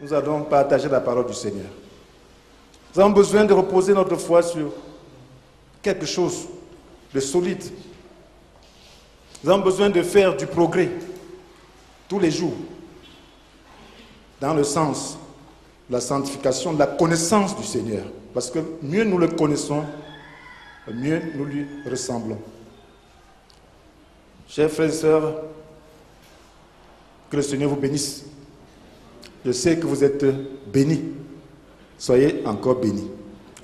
nous allons partager la parole du Seigneur. Nous avons besoin de reposer notre foi sur quelque chose de solide. Nous avons besoin de faire du progrès tous les jours dans le sens de la sanctification, de la connaissance du Seigneur. Parce que mieux nous le connaissons, mieux nous lui ressemblons. Chers frères et sœurs, que le Seigneur vous bénisse. Je sais que vous êtes bénis. Soyez encore bénis.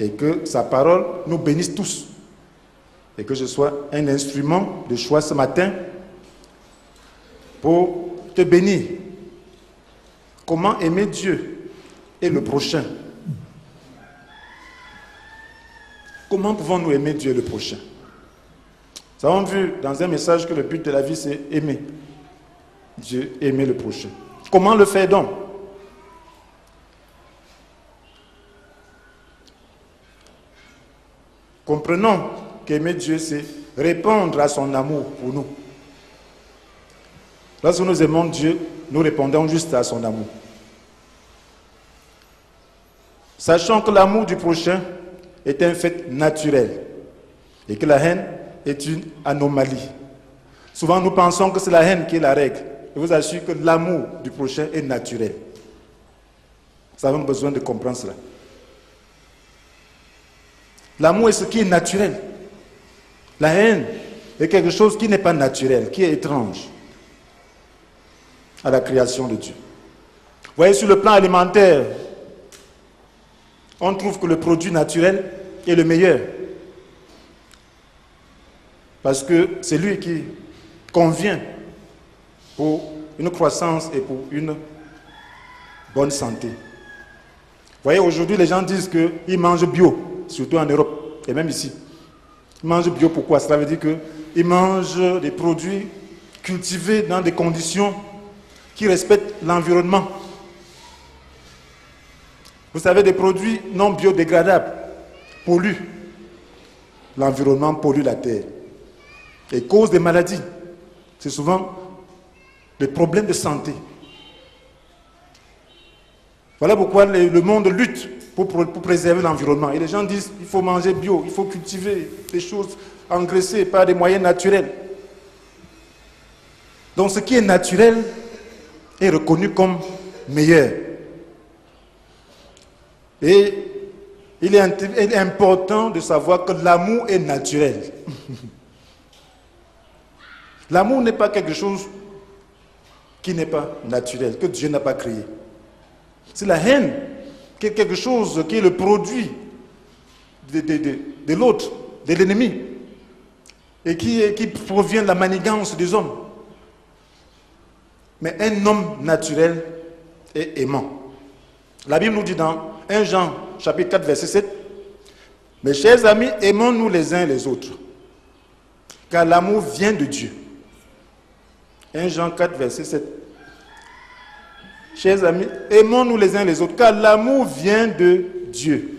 Et que sa parole nous bénisse tous. Et que je sois un instrument de choix ce matin pour te bénir. Comment aimer Dieu et le prochain? Comment pouvons-nous aimer Dieu et le prochain? Nous avons vu dans un message que le but de la vie, c'est aimer Dieu, aimer le prochain. Comment le faire donc? Comprenons qu'aimer Dieu, c'est répondre à son amour pour nous. Lorsque nous aimons Dieu, nous répondons juste à son amour. Sachant que l'amour du prochain est un fait naturel et que la haine est une anomalie. Souvent, nous pensons que c'est la haine qui est la règle. Je vous assure que l'amour du prochain est naturel. Nous avons besoin de comprendre cela. L'amour est ce qui est naturel. La haine est quelque chose qui n'est pas naturel, qui est étrange à la création de Dieu. Vous voyez, sur le plan alimentaire, on trouve que le produit naturel est le meilleur. Parce que c'est lui qui convient pour une croissance et pour une bonne santé. Vous voyez, aujourd'hui, les gens disent qu'ils mangent bio, surtout en Europe, et même ici. Ils mangent bio, pourquoi? Cela veut dire qu'ils mangent des produits cultivés dans des conditions qui respectent l'environnement. Vous savez, des produits non biodégradables polluent l'environnement, polluent la terre et causent des maladies. C'est souvent des problèmes de santé. Voilà pourquoi le monde lutte pour préserver l'environnement. Et les gens disent qu'il faut manger bio, il faut cultiver des choses engraissées par des moyens naturels. Donc ce qui est naturel est reconnu comme meilleur. Et il est important de savoir que l'amour est naturel. L'amour n'est pas quelque chose qui n'est pas naturel, que Dieu n'a pas créé. C'est la haine qui est quelque chose qui est le produit de l'autre, de l'ennemi, et qui provient de la manigance des hommes. Mais un homme naturel est aimant. La Bible nous dit dans 1 Jean, chapitre 4, verset 7, « Mes chers amis, aimons-nous les uns les autres, car l'amour vient de Dieu. » 1 Jean 4, verset 7. « Chers amis, aimons-nous les uns les autres, car l'amour vient de Dieu.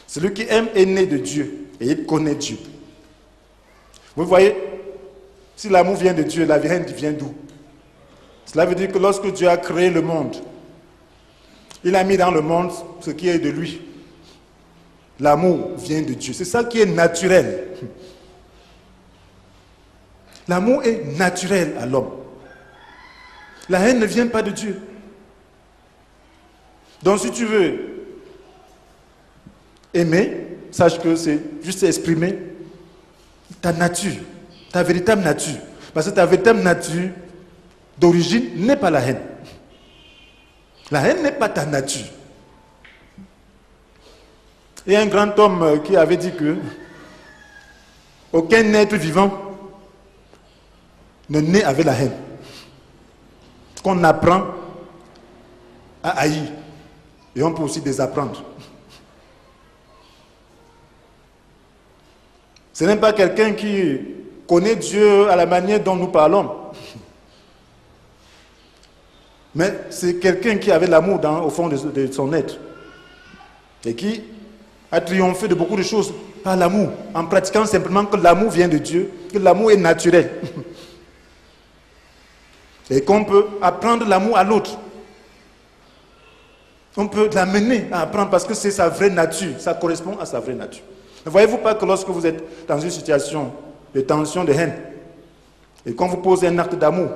Celui qui aime est né de Dieu, et il connaît Dieu. » Vous voyez, si l'amour vient de Dieu, la haine vient d'où? Cela veut dire que lorsque Dieu a créé le monde, il a mis dans le monde ce qui est de lui. L'amour vient de Dieu. C'est ça qui est naturel. L'amour est naturel à l'homme. La haine ne vient pas de Dieu. Donc si tu veux aimer, sache que c'est juste exprimer ta nature, ta véritable nature. Parce que ta véritable nature d'origine n'est pas la haine. La haine n'est pas ta nature. Il y a un grand homme qui avait dit que aucun être vivant ne naît avec la haine. Qu'on apprend à haïr. Et on peut aussi désapprendre. Ce n'est pas quelqu'un qui connaît Dieu à la manière dont nous parlons. Mais c'est quelqu'un qui avait l'amour au fond de son être. Et qui a triomphé de beaucoup de choses par l'amour, en pratiquant simplement que l'amour vient de Dieu, que l'amour est naturel. Et qu'on peut apprendre l'amour à l'autre. On peut l'amener à apprendre parce que c'est sa vraie nature. Ça correspond à sa vraie nature. Ne voyez-vous pas que lorsque vous êtes dans une situation de tension, de haine, et qu'on vous pose un acte d'amour,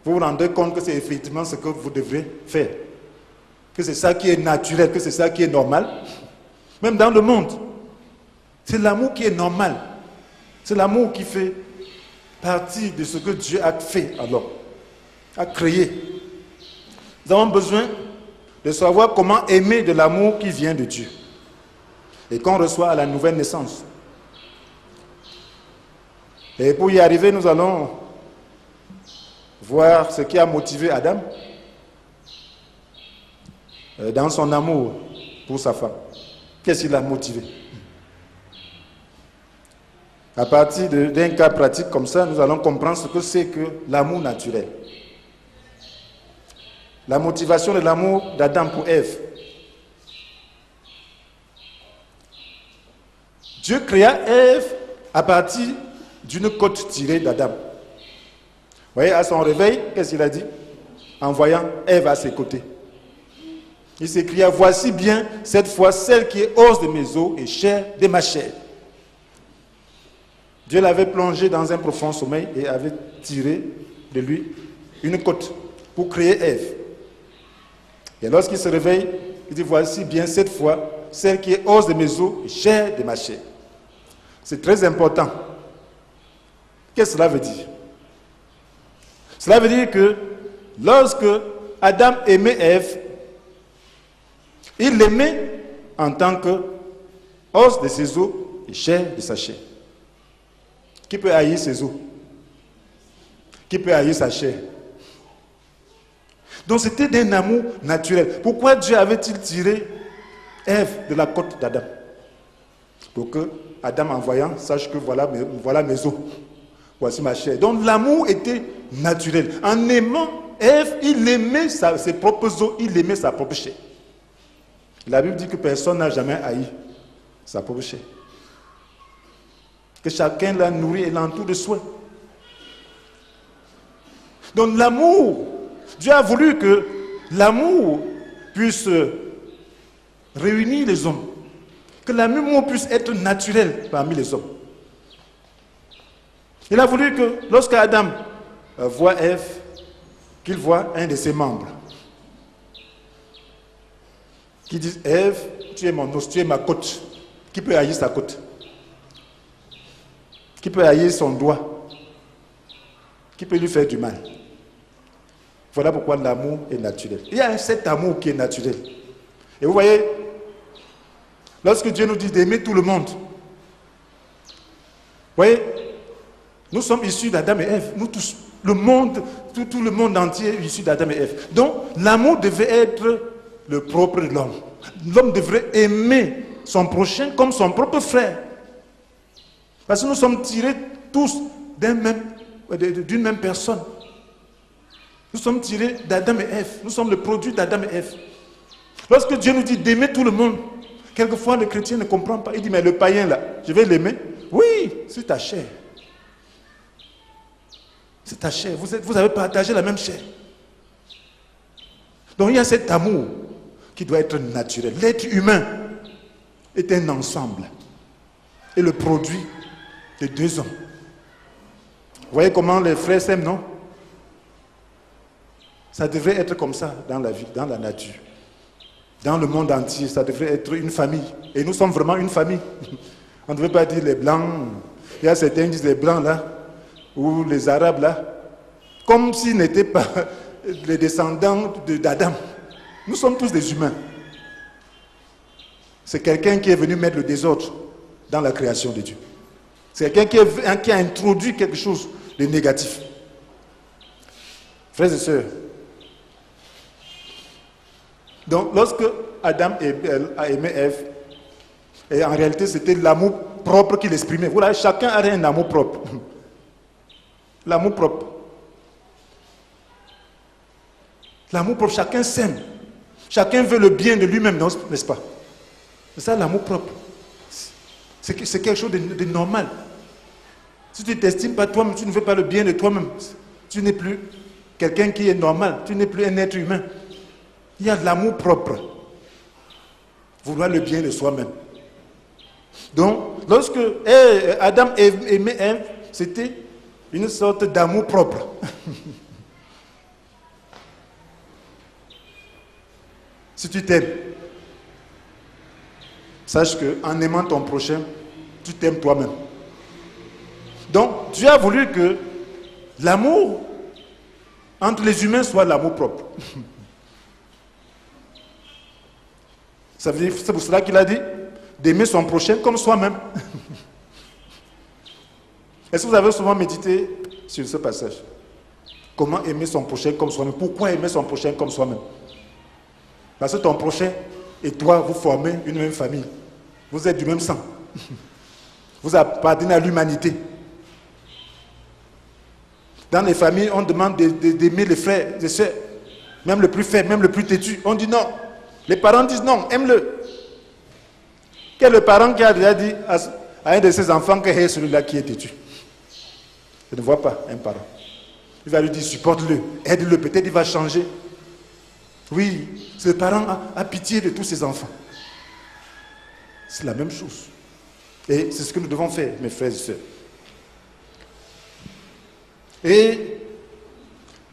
vous vous rendez compte que c'est effectivement ce que vous devrez faire. Que c'est ça qui est naturel, que c'est ça qui est normal. Même dans le monde, c'est l'amour qui est normal. C'est l'amour qui fait partie de ce que Dieu a fait alors, a créé. Nous avons besoin de savoir comment aimer de l'amour qui vient de Dieu et qu'on reçoit à la nouvelle naissance. Et pour y arriver, nous allons voir ce qui a motivé Adam dans son amour pour sa femme. Qu'est-ce qui l'a motivé? À partir d'un cas pratique comme ça, nous allons comprendre ce que c'est que l'amour naturel. La motivation de l'amour d'Adam pour Ève. Dieu créa Ève à partir d'une côte tirée d'Adam. Vous voyez, à son réveil, qu'est-ce qu'il a dit? En voyant Ève à ses côtés. Il s'écria, voici bien cette fois celle qui est os de mes os et chair de ma chair. Dieu l'avait plongé dans un profond sommeil et avait tiré de lui une côte pour créer Ève. Et lorsqu'il se réveille, il dit, voici bien cette fois celle qui est os de mes os et chair de ma chair. C'est très important. Qu'est-ce que cela veut dire? Cela veut dire que lorsque Adam aimait Ève, il l'aimait en tant que os de ses os et chair de sa chair. Qui peut haïr ses os? Qui peut haïr sa chair? Donc c'était d'un amour naturel. Pourquoi Dieu avait-il tiré Ève de la côte d'Adam? Pour que Adam, en voyant, sache que voilà mes os, voici ma chair. Donc l'amour était naturel. En aimant Ève, il aimait ses propres os, il aimait sa propre chair. La Bible dit que personne n'a jamais haï sa propre chair. Que chacun la nourrit et l'entoure de soins. Donc l'amour, Dieu a voulu que l'amour puisse réunir les hommes. Que l'amour puisse être naturel parmi les hommes. Il a voulu que lorsque Adam voit Ève, qu'il voit un de ses membres. Qui dit, Ève, tu es mon os, tu es ma côte. Qui peut haïr sa côte? Qui peut haïr son doigt? Qui peut lui faire du mal? Voilà pourquoi l'amour est naturel. Il y a cet amour qui est naturel. Et vous voyez, lorsque Dieu nous dit d'aimer tout le monde, vous voyez, nous sommes issus d'Adam et Ève. Nous tous, le monde, tout le monde entier est issu d'Adam et Ève. Donc, l'amour devait être le propre de l'homme. L'homme devrait aimer son prochain comme son propre frère. Parce que nous sommes tirés tous d'une même personne. Nous sommes tirés d'Adam et Ève. Nous sommes le produit d'Adam et Ève. Lorsque Dieu nous dit d'aimer tout le monde, quelquefois le chrétien ne comprend pas. Il dit, mais le païen là, je vais l'aimer? Oui, c'est ta chair. C'est ta chair. Vous avez partagé la même chair. Donc il y a cet amour qui doit être naturel. L'être humain est un ensemble et le produit de deux hommes. Vous voyez comment les frères s'aiment, non? Ça devrait être comme ça dans la vie, dans la nature. Dans le monde entier, ça devrait être une famille. Et nous sommes vraiment une famille. On ne devrait pas dire les blancs. Il y a certains qui disent les blancs là, ou les arabes là, comme s'ils n'étaient pas les descendants d'Adam. Nous sommes tous des humains. C'est quelqu'un qui est venu mettre le désordre dans la création de Dieu. C'est quelqu'un qui a introduit quelque chose de négatif. Frères et sœurs, donc lorsque Adam a aimé Ève, et en réalité c'était l'amour propre qu'il exprimait. Voilà, chacun a un amour propre. L'amour propre. L'amour propre, chacun s'aime. Chacun veut le bien de lui-même, n'est-ce pas? C'est ça l'amour propre. C'est quelque chose de normal. Si tu ne t'estimes pas toi-même, tu ne veux pas le bien de toi-même, tu n'es plus quelqu'un qui est normal, tu n'es plus un être humain. Il y a de l'amour propre. Vouloir le bien de soi-même. Donc, lorsque Adam aimait Ève, c'était une sorte d'amour propre. Si tu t'aimes, sache qu'en aimant ton prochain, tu t'aimes toi-même. Donc, Dieu a voulu que l'amour entre les humains soit l'amour propre. C'est pour cela qu'il a dit d'aimer son prochain comme soi-même. Est-ce que vous avez souvent médité sur ce passage? Comment aimer son prochain comme soi-même? Pourquoi aimer son prochain comme soi-même? Parce que ton prochain et toi, vous formez une même famille. Vous êtes du même sang. Vous appartenez à l'humanité. Dans les familles, on demande d'aimer les frères et les sœurs. Même le plus faible, même le plus têtu. On dit non. Les parents disent non, aime-le. Quel est le parent qui a déjà dit à un de ses enfants que c'est celui-là qui est têtu? Je ne vois pas un parent. Il va lui dire supporte-le, aide-le, peut-être il va changer. Oui, ce parent a pitié de tous ses enfants. C'est la même chose. Et c'est ce que nous devons faire, mes frères et sœurs. Et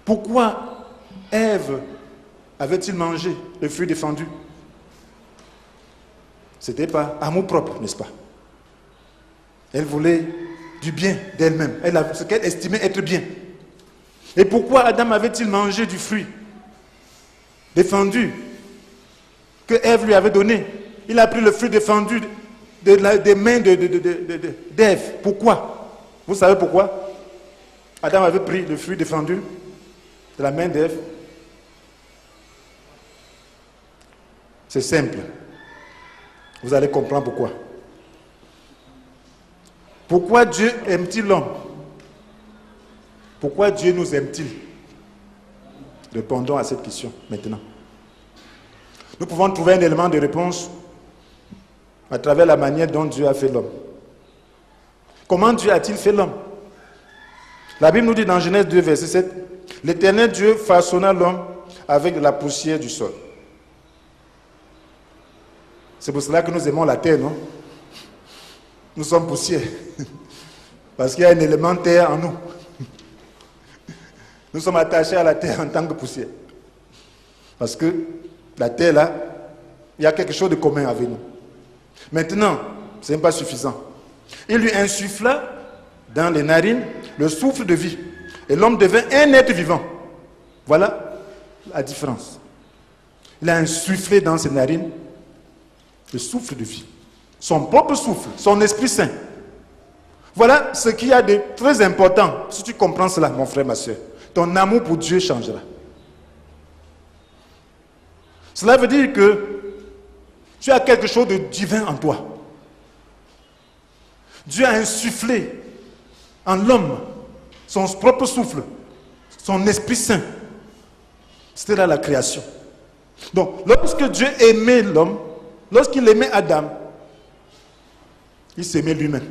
pourquoi Ève avait-il mangé le fruit défendu? Ce n'était pas amour propre, n'est-ce pas? Elle voulait du bien d'elle-même, ce qu'elle estimait être bien. Et pourquoi Adam avait-il mangé du fruit défendu que Ève lui avait donné? Il a pris le fruit défendu des mains d'Ève. Pourquoi? Vous savez pourquoi? Adam avait pris le fruit défendu de la main d'Ève. C'est simple. Vous allez comprendre pourquoi. Pourquoi Dieu aime-t-il l'homme? Pourquoi Dieu nous aime-t-il? Répondons à cette question maintenant. Nous pouvons trouver un élément de réponse à travers la manière dont Dieu a fait l'homme. Comment Dieu a-t-il fait l'homme? La Bible nous dit dans Genèse 2, verset 7, « L'Éternel Dieu façonna l'homme avec de la poussière du sol. » C'est pour cela que nous aimons la terre, non? Nous sommes poussière. Parce qu'il y a un élément terre en nous. Nous sommes attachés à la terre en tant que poussière. Parce que la terre, là, il y a quelque chose de commun avec nous. Maintenant, ce n'est pas suffisant. Il lui insuffla dans les narines le souffle de vie. Et l'homme devint un être vivant. Voilà la différence. Il a insufflé dans ses narines le souffle de vie. Son propre souffle, son Esprit Saint. Voilà ce qu'il y a de très important. Si tu comprends cela, mon frère, ma soeur, ton amour pour Dieu changera. Cela veut dire que tu as quelque chose de divin en toi. Dieu a insufflé en l'homme son propre souffle, son Esprit Saint. C'était là la création. Donc, lorsque Dieu aimait l'homme, lorsqu'il aimait Adam, il s'aimait lui-même.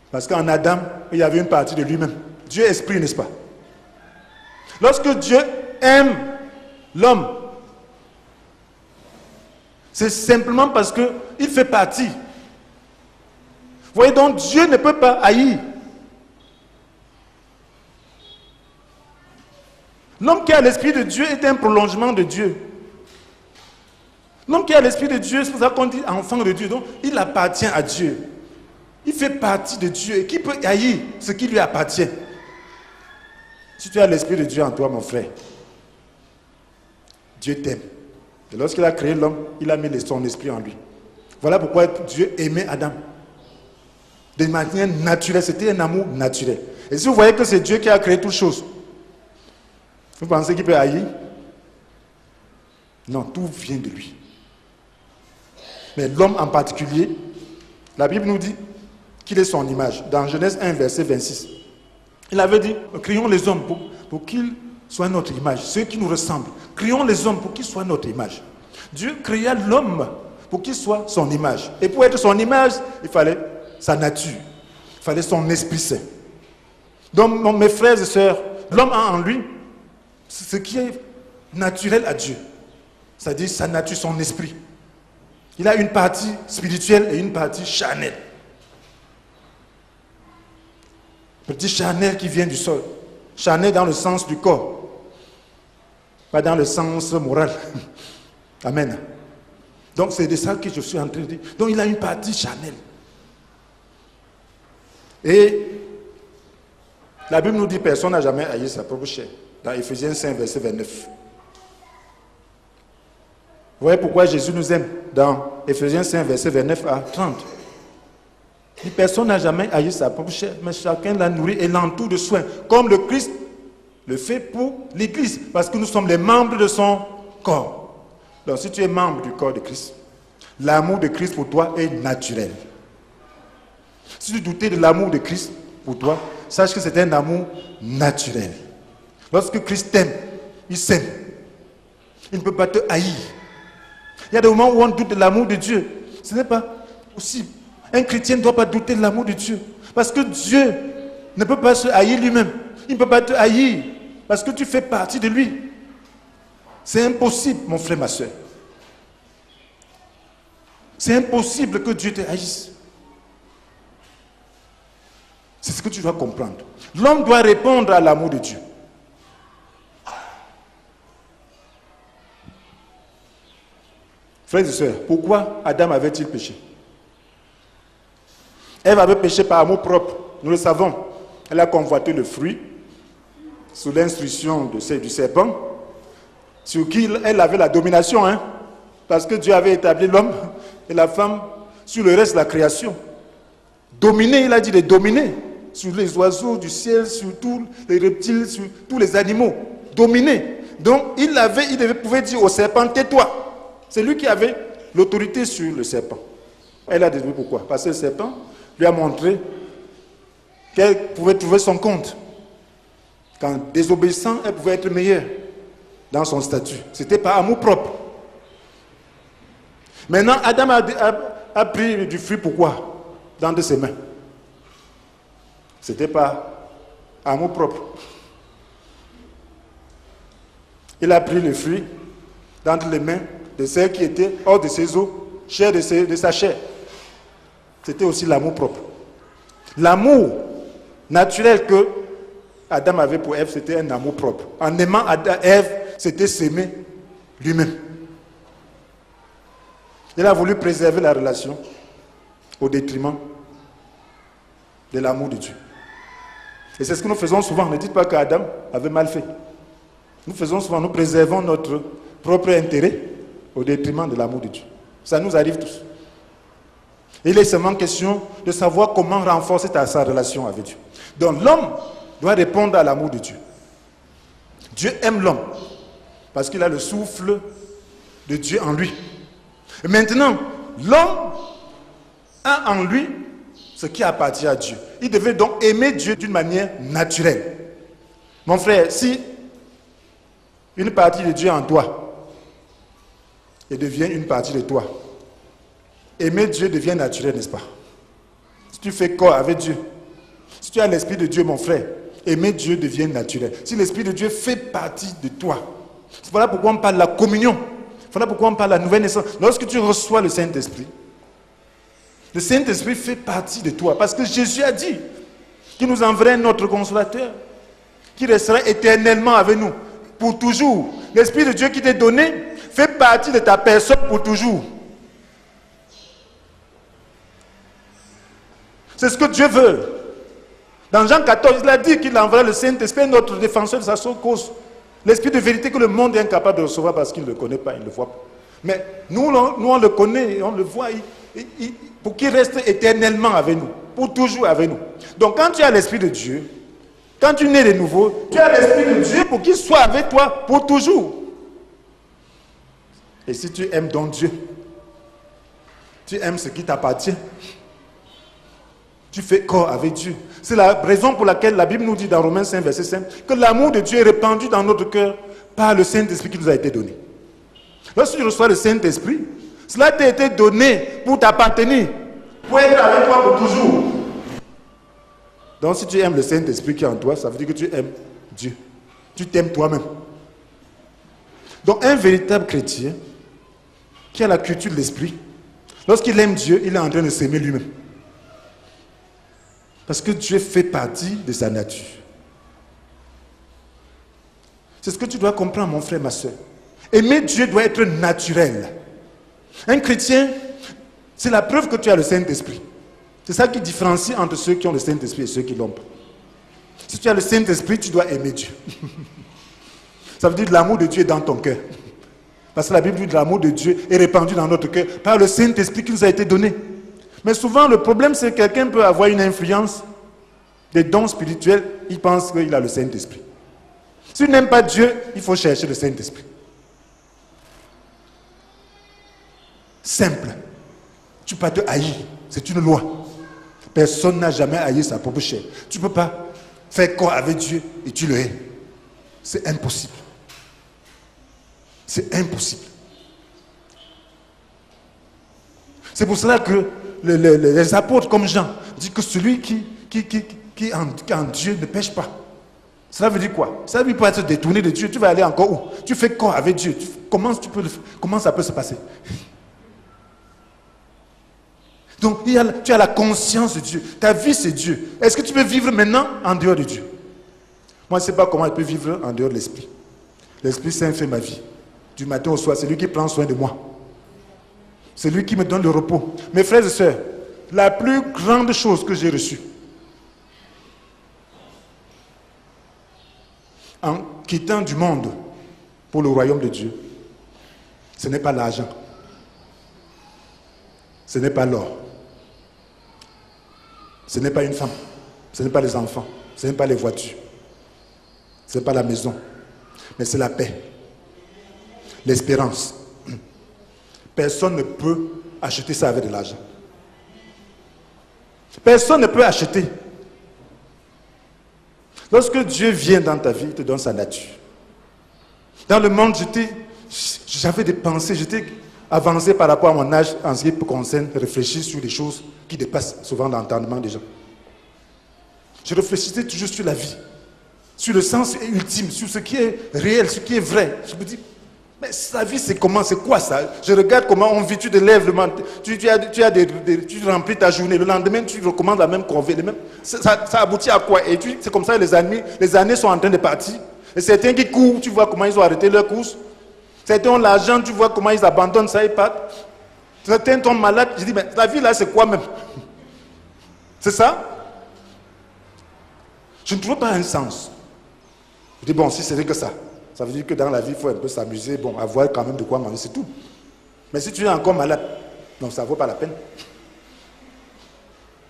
Parce qu'en Adam, il y avait une partie de lui-même. Dieu est esprit, n'est-ce pas? Lorsque Dieu aime l'homme, c'est simplement parce qu'il fait partie. Vous voyez, donc Dieu ne peut pas haïr. L'homme qui a l'esprit de Dieu est un prolongement de Dieu. L'homme qui a l'esprit de Dieu, c'est pour ça qu'on dit enfant de Dieu. Donc, il appartient à Dieu. Il fait partie de Dieu. Et qui peut haïr ce qui lui appartient? Si tu as l'esprit de Dieu en toi, mon frère, Dieu t'aime. Et lorsqu'il a créé l'homme, il a mis son esprit en lui. Voilà pourquoi Dieu aimait Adam. De manière naturelle, c'était un amour naturel. Et si vous voyez que c'est Dieu qui a créé toutes choses, vous pensez qu'il peut haïr? Non, tout vient de lui. Mais l'homme en particulier, la Bible nous dit qu'il est son image. Dans Genèse 1, verset 26, il avait dit, créons les hommes pour qu'ils soient notre image, ceux qui nous ressemblent. Créons les hommes pour qu'ils soient notre image. Dieu créa l'homme pour qu'il soit son image. Et pour être son image, il fallait sa nature. Il fallait son Esprit Saint. Donc, mes frères et sœurs, l'homme a en lui ce qui est naturel à Dieu. C'est-à-dire sa nature, son esprit. Il a une partie spirituelle et une partie charnelle. Petit charnel qui vient du sol. Charnel dans le sens du corps. Pas dans le sens moral. Amen. Donc c'est de ça que je suis en train de dire. Donc il a une partie charnelle. Et la Bible nous dit personne n'a jamais haï sa propre chair. Dans Éphésiens 5, verset 29. Vous voyez pourquoi Jésus nous aime dans Éphésiens 5, verset 29 à 30. Et personne n'a jamais haï sa propre chair, mais chacun la nourrit et l'entoure de soins, comme le Christ le fait pour l'Église, parce que nous sommes les membres de son corps. Donc si tu es membre du corps de Christ, l'amour de Christ pour toi est naturel. Si tu doutais de l'amour de Christ pour toi, sache que c'est un amour naturel. Lorsque Christ t'aime, il s'aime. Il ne peut pas te haïr. Il y a des moments où on doute de l'amour de Dieu. Ce n'est pas possible. Un chrétien ne doit pas douter de l'amour de Dieu. Parce que Dieu ne peut pas se haïr lui-même. Il ne peut pas te haïr. Parce que tu fais partie de lui. C'est impossible, mon frère, ma soeur. C'est impossible que Dieu te haïsse. C'est ce que tu dois comprendre. L'homme doit répondre à l'amour de Dieu. Frères et sœurs, pourquoi Adam avait-il péché? Ève avait péché par amour propre, nous le savons. Elle a convoité le fruit sous l'instruction du serpent, sur qui elle avait la domination, parce que Dieu avait établi l'homme et la femme sur le reste de la création. Dominer, il a dit de dominer sur les oiseaux du ciel, sur tous les reptiles, sur tous les animaux. Dominer. Donc il pouvait dire au serpent, tais-toi. C'est lui qui avait l'autorité sur le serpent. Elle a dit pourquoi? Parce que le serpent lui a montré qu'elle pouvait trouver son compte. Qu'en désobéissant, elle pouvait être meilleure dans son statut. C'était par amour propre. Maintenant, Adam a pris du fruit, pourquoi? Dans de ses mains. C'était par amour propre. Il a pris le fruit dans les mains de celle qui était hors de ses os, chair de sa chair. C'était aussi l'amour propre. L'amour naturel que Adam avait pour Ève, c'était un amour propre. En aimant Ève, c'était s'aimer lui-même. Il a voulu préserver la relation au détriment de l'amour de Dieu. Et c'est ce que nous faisons souvent. Ne dites pas qu'Adam avait mal fait. Nous faisons souvent, nous préservons notre propre intérêt au détriment de l'amour de Dieu. Ça nous arrive tous. Il est seulement question de savoir comment renforcer sa relation avec Dieu. Donc l'homme doit répondre à l'amour de Dieu. Dieu aime l'homme parce qu'il a le souffle de Dieu en lui. Et maintenant, l'homme a en lui ce qui appartient à Dieu. Il devait donc aimer Dieu d'une manière naturelle. Mon frère, si une partie de Dieu en toi et devient une partie de toi, aimer Dieu devient naturel, n'est-ce pas? Si tu fais corps avec Dieu, si tu as l'Esprit de Dieu, mon frère, aimer Dieu devient naturel. Si l'Esprit de Dieu fait partie de toi, c'est voilà pourquoi on parle de la communion. Voilà pourquoi on parle de la nouvelle naissance. Lorsque tu reçois le Saint-Esprit, le Saint-Esprit fait partie de toi. Parce que Jésus a dit qu'il nous enverrait notre consolateur, qui restera éternellement avec nous, pour toujours. L'Esprit de Dieu qui t'est donné fait partie de ta personne pour toujours. C'est ce que Dieu veut. Dans Jean 14, il a dit qu'il enverra le Saint-Esprit, notre défenseur de sa seule cause. L'Esprit de vérité que le monde est incapable de recevoir parce qu'il ne le connaît pas, il ne le voit pas. Mais nous on le connaît, on le voit, pour qu'il reste éternellement avec nous, pour toujours avec nous. Donc quand tu as l'Esprit de Dieu, quand tu nais de nouveau, tu as l'Esprit de Dieu pour qu'il soit avec toi pour toujours. Et si tu aimes donc Dieu, tu aimes ce qui t'appartient, tu fais corps avec Dieu. C'est la raison pour laquelle la Bible nous dit dans Romains 5, verset 5, que l'amour de Dieu est répandu dans notre cœur par le Saint-Esprit qui nous a été donné. Lorsque tu reçois le Saint-Esprit, cela t'a été donné pour t'appartenir, pour être avec toi pour toujours. Donc si tu aimes le Saint-Esprit qui est en toi, ça veut dire que tu aimes Dieu. Tu t'aimes toi-même. Donc un véritable chrétien qui a la culture de l'esprit, lorsqu'il aime Dieu, il est en train de s'aimer lui-même. Parce que Dieu fait partie de sa nature. C'est ce que tu dois comprendre, mon frère, ma soeur. Aimer Dieu doit être naturel. Un chrétien, c'est la preuve que tu as le Saint-Esprit. C'est ça qui différencie entre ceux qui ont le Saint-Esprit et ceux qui l'ont pas. Si tu as le Saint-Esprit, tu dois aimer Dieu. Ça veut dire que l'amour de Dieu est dans ton cœur. Parce que la Bible dit que l'amour de Dieu est répandu dans notre cœur par le Saint-Esprit qui nous a été donné. Mais souvent, le problème, c'est que quelqu'un peut avoir une influence des dons spirituels, il pense qu'il a le Saint-Esprit. S'il n'aime pas Dieu, il faut chercher le Saint-Esprit. Simple. Tu ne peux pas te haïr. C'est une loi. Personne n'a jamais haï sa propre chair. Tu ne peux pas faire corps avec Dieu et tu le hais. C'est impossible. C'est impossible. C'est pour cela que les apôtres comme Jean disent que celui qui en Dieu ne pêche pas. Cela veut dire quoi? Ça veut dire pas être détourné de Dieu. Tu vas aller encore où? Tu fais corps avec Dieu. Comment ça peut se passer? Donc tu as la conscience de Dieu. Ta vie c'est Dieu. Est-ce que tu peux vivre maintenant en dehors de Dieu? Moi je ne sais pas comment je peux vivre en dehors de l'Esprit. L'Esprit Saint fait ma vie. Du matin au soir, c'est lui qui prend soin de moi. C'est lui qui me donne le repos. Mes frères et sœurs, la plus grande chose que j'ai reçue en quittant du monde pour le royaume de Dieu, ce n'est pas l'argent. Ce n'est pas l'or. Ce n'est pas une femme. Ce n'est pas les enfants. Ce n'est pas les voitures. Ce n'est pas la maison. Mais c'est la paix. L'espérance. Personne ne peut acheter ça avec de l'argent. Personne ne peut acheter. Lorsque Dieu vient dans ta vie, il te donne sa nature. Dans le monde, j'avais des pensées, j'étais avancé par rapport à mon âge en ce qui concerne réfléchir sur des choses qui dépassent souvent l'entendement des gens. Je réfléchissais toujours sur la vie, sur le sens ultime, sur ce qui est réel, ce qui est vrai. Je me dis, mais sa vie c'est comment, c'est quoi ça? Je regarde comment on vit, tu te lèves le matin, tu remplis ta journée, le lendemain tu recommences la même corvée, ça aboutit à quoi? Et c'est comme ça que les années sont en train de partir. Et certains qui courent, tu vois comment ils ont arrêté leur course. Certains ont l'argent, tu vois comment ils abandonnent ça, ils partent. Certains tombent malades, je dis, mais la vie là c'est quoi même? C'est ça? Je ne trouve pas un sens. Je dis, bon, si c'est que ça veut dire que dans la vie, il faut un peu s'amuser, bon, avoir quand même de quoi manger, c'est tout. Mais si tu es encore malade, non, ça ne vaut pas la peine.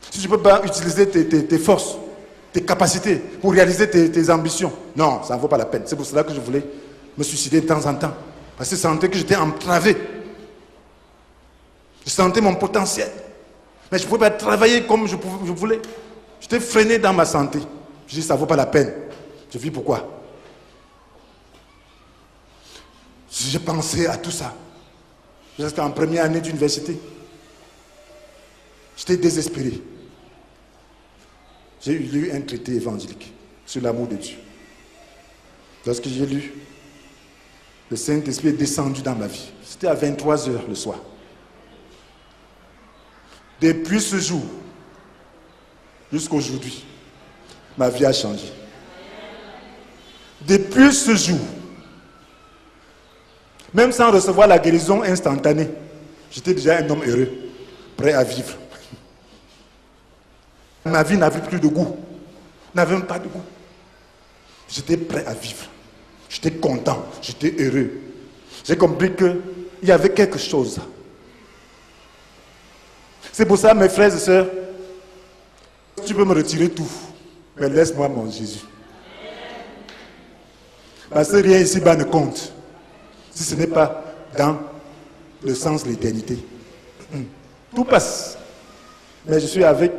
Si tu ne peux pas utiliser tes forces, tes capacités pour réaliser tes ambitions, non, ça ne vaut pas la peine. C'est pour cela que je voulais me suicider de temps en temps. Parce que je sentais que j'étais entravé. Je sentais mon potentiel. Mais je ne pouvais pas travailler comme je voulais. J'étais freiné dans ma santé. Je dis, ça ne vaut pas la peine. Je vis pourquoi? J'ai pensé à tout ça. Jusqu'en première année d'université. J'étais désespéré. J'ai lu un traité évangélique sur l'amour de Dieu. Lorsque j'ai lu, le Saint-Esprit est descendu dans ma vie. C'était à 23h le soir. Depuis ce jour, jusqu'à aujourd'hui, ma vie a changé. Depuis ce jour, même sans recevoir la guérison instantanée, j'étais déjà un homme heureux, prêt à vivre. Ma vie n'avait plus de goût, n'avait même pas de goût. J'étais prêt à vivre. J'étais content, j'étais heureux. J'ai compris qu'il y avait quelque chose. C'est pour ça, mes frères et sœurs, tu peux me retirer tout, mais laisse-moi mon Jésus. Parce que rien ici-bas ne compte, si ce n'est pas dans le sens de l'éternité. Tout passe, mais je suis avec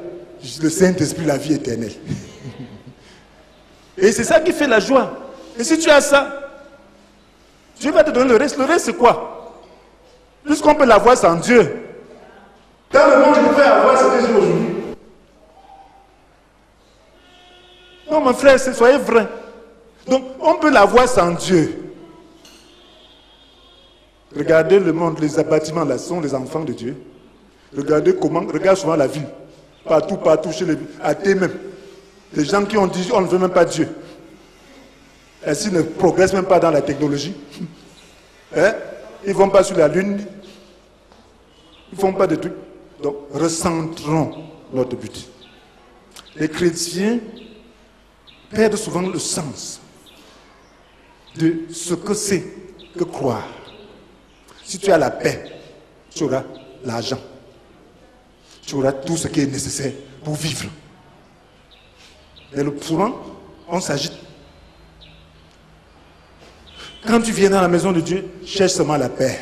le Saint-Esprit, la vie éternelle. Et c'est ça qui fait la joie. Et si tu as ça, Dieu va te donner le reste. Le reste, c'est quoi? Puisqu'on peut l'avoir sans Dieu. Dans le monde, je peux avoir ce que j'ai aujourd'hui. Non, mon frère, soyez vrai. Donc, on peut l'avoir sans Dieu. Regardez le monde, les bâtiments là sont les enfants de Dieu. Regardez comment, regarde souvent la ville. Partout, chez les athées même. Les gens qui ont dit, on ne veut même pas Dieu. Ainsi ne progressent même pas dans la technologie. Hein? Ils ne vont pas sur la lune. Ils ne font pas de trucs. Donc, recentrons notre but. Les chrétiens perdent souvent le sens de ce que c'est que croire. Si tu as la paix, tu auras l'argent. Tu auras tout ce qui est nécessaire pour vivre. Mais souvent, on s'agite. Quand tu viens dans la maison de Dieu, cherche seulement la paix.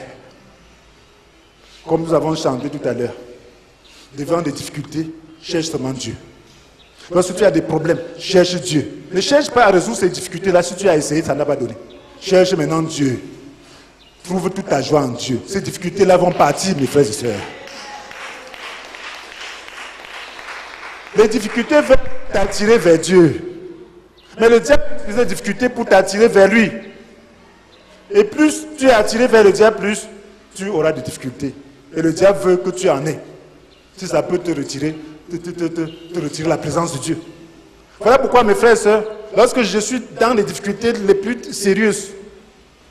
Comme nous avons chanté tout à l'heure. Devant des difficultés, cherche seulement Dieu. Lorsque tu as des problèmes, cherche Dieu. Ne cherche pas à résoudre ces difficultés-là. Si tu as essayé, ça n'a pas donné. Cherche maintenant Dieu. Trouve toute ta joie en Dieu. Ces difficultés-là vont partir, mes frères et sœurs. Les difficultés veulent t'attirer vers Dieu. Mais le diable utilise les difficultés pour t'attirer vers lui. Et plus tu es attiré vers le diable, plus tu auras des difficultés. Et le diable veut que tu en aies. Si ça peut te retirer, te retirer la présence de Dieu. Voilà pourquoi, mes frères et sœurs, lorsque je suis dans les difficultés les plus sérieuses,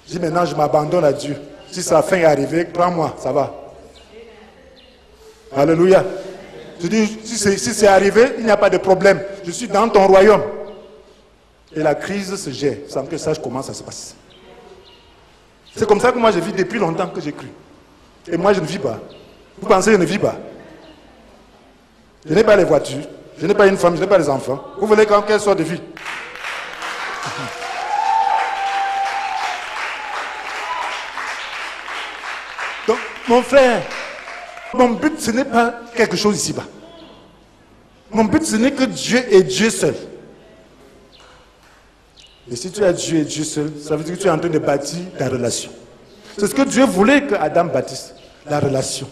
je dis maintenant, je m'abandonne à Dieu. Si sa fin est arrivée, prends-moi, ça va. Alléluia. Je dis, si c'est arrivé, il n'y a pas de problème. Je suis dans ton royaume. Et la crise se gère, sans que je sache comment ça se passe. C'est comme ça que moi je vis depuis longtemps que j'ai cru. Et moi je ne vis pas. Vous pensez que je ne vis pas? Je n'ai pas les voitures, je n'ai pas une femme, je n'ai pas les enfants. Vous voulez quelle sorte de vie? Donc, mon frère, mon but ce n'est pas quelque chose ici-bas. Mon but ce n'est que Dieu et Dieu seul. Et si tu as Dieu et Dieu seul, ça veut dire que tu es en train de bâtir ta relation. C'est ce que Dieu voulait que Adam bâtisse, la relation.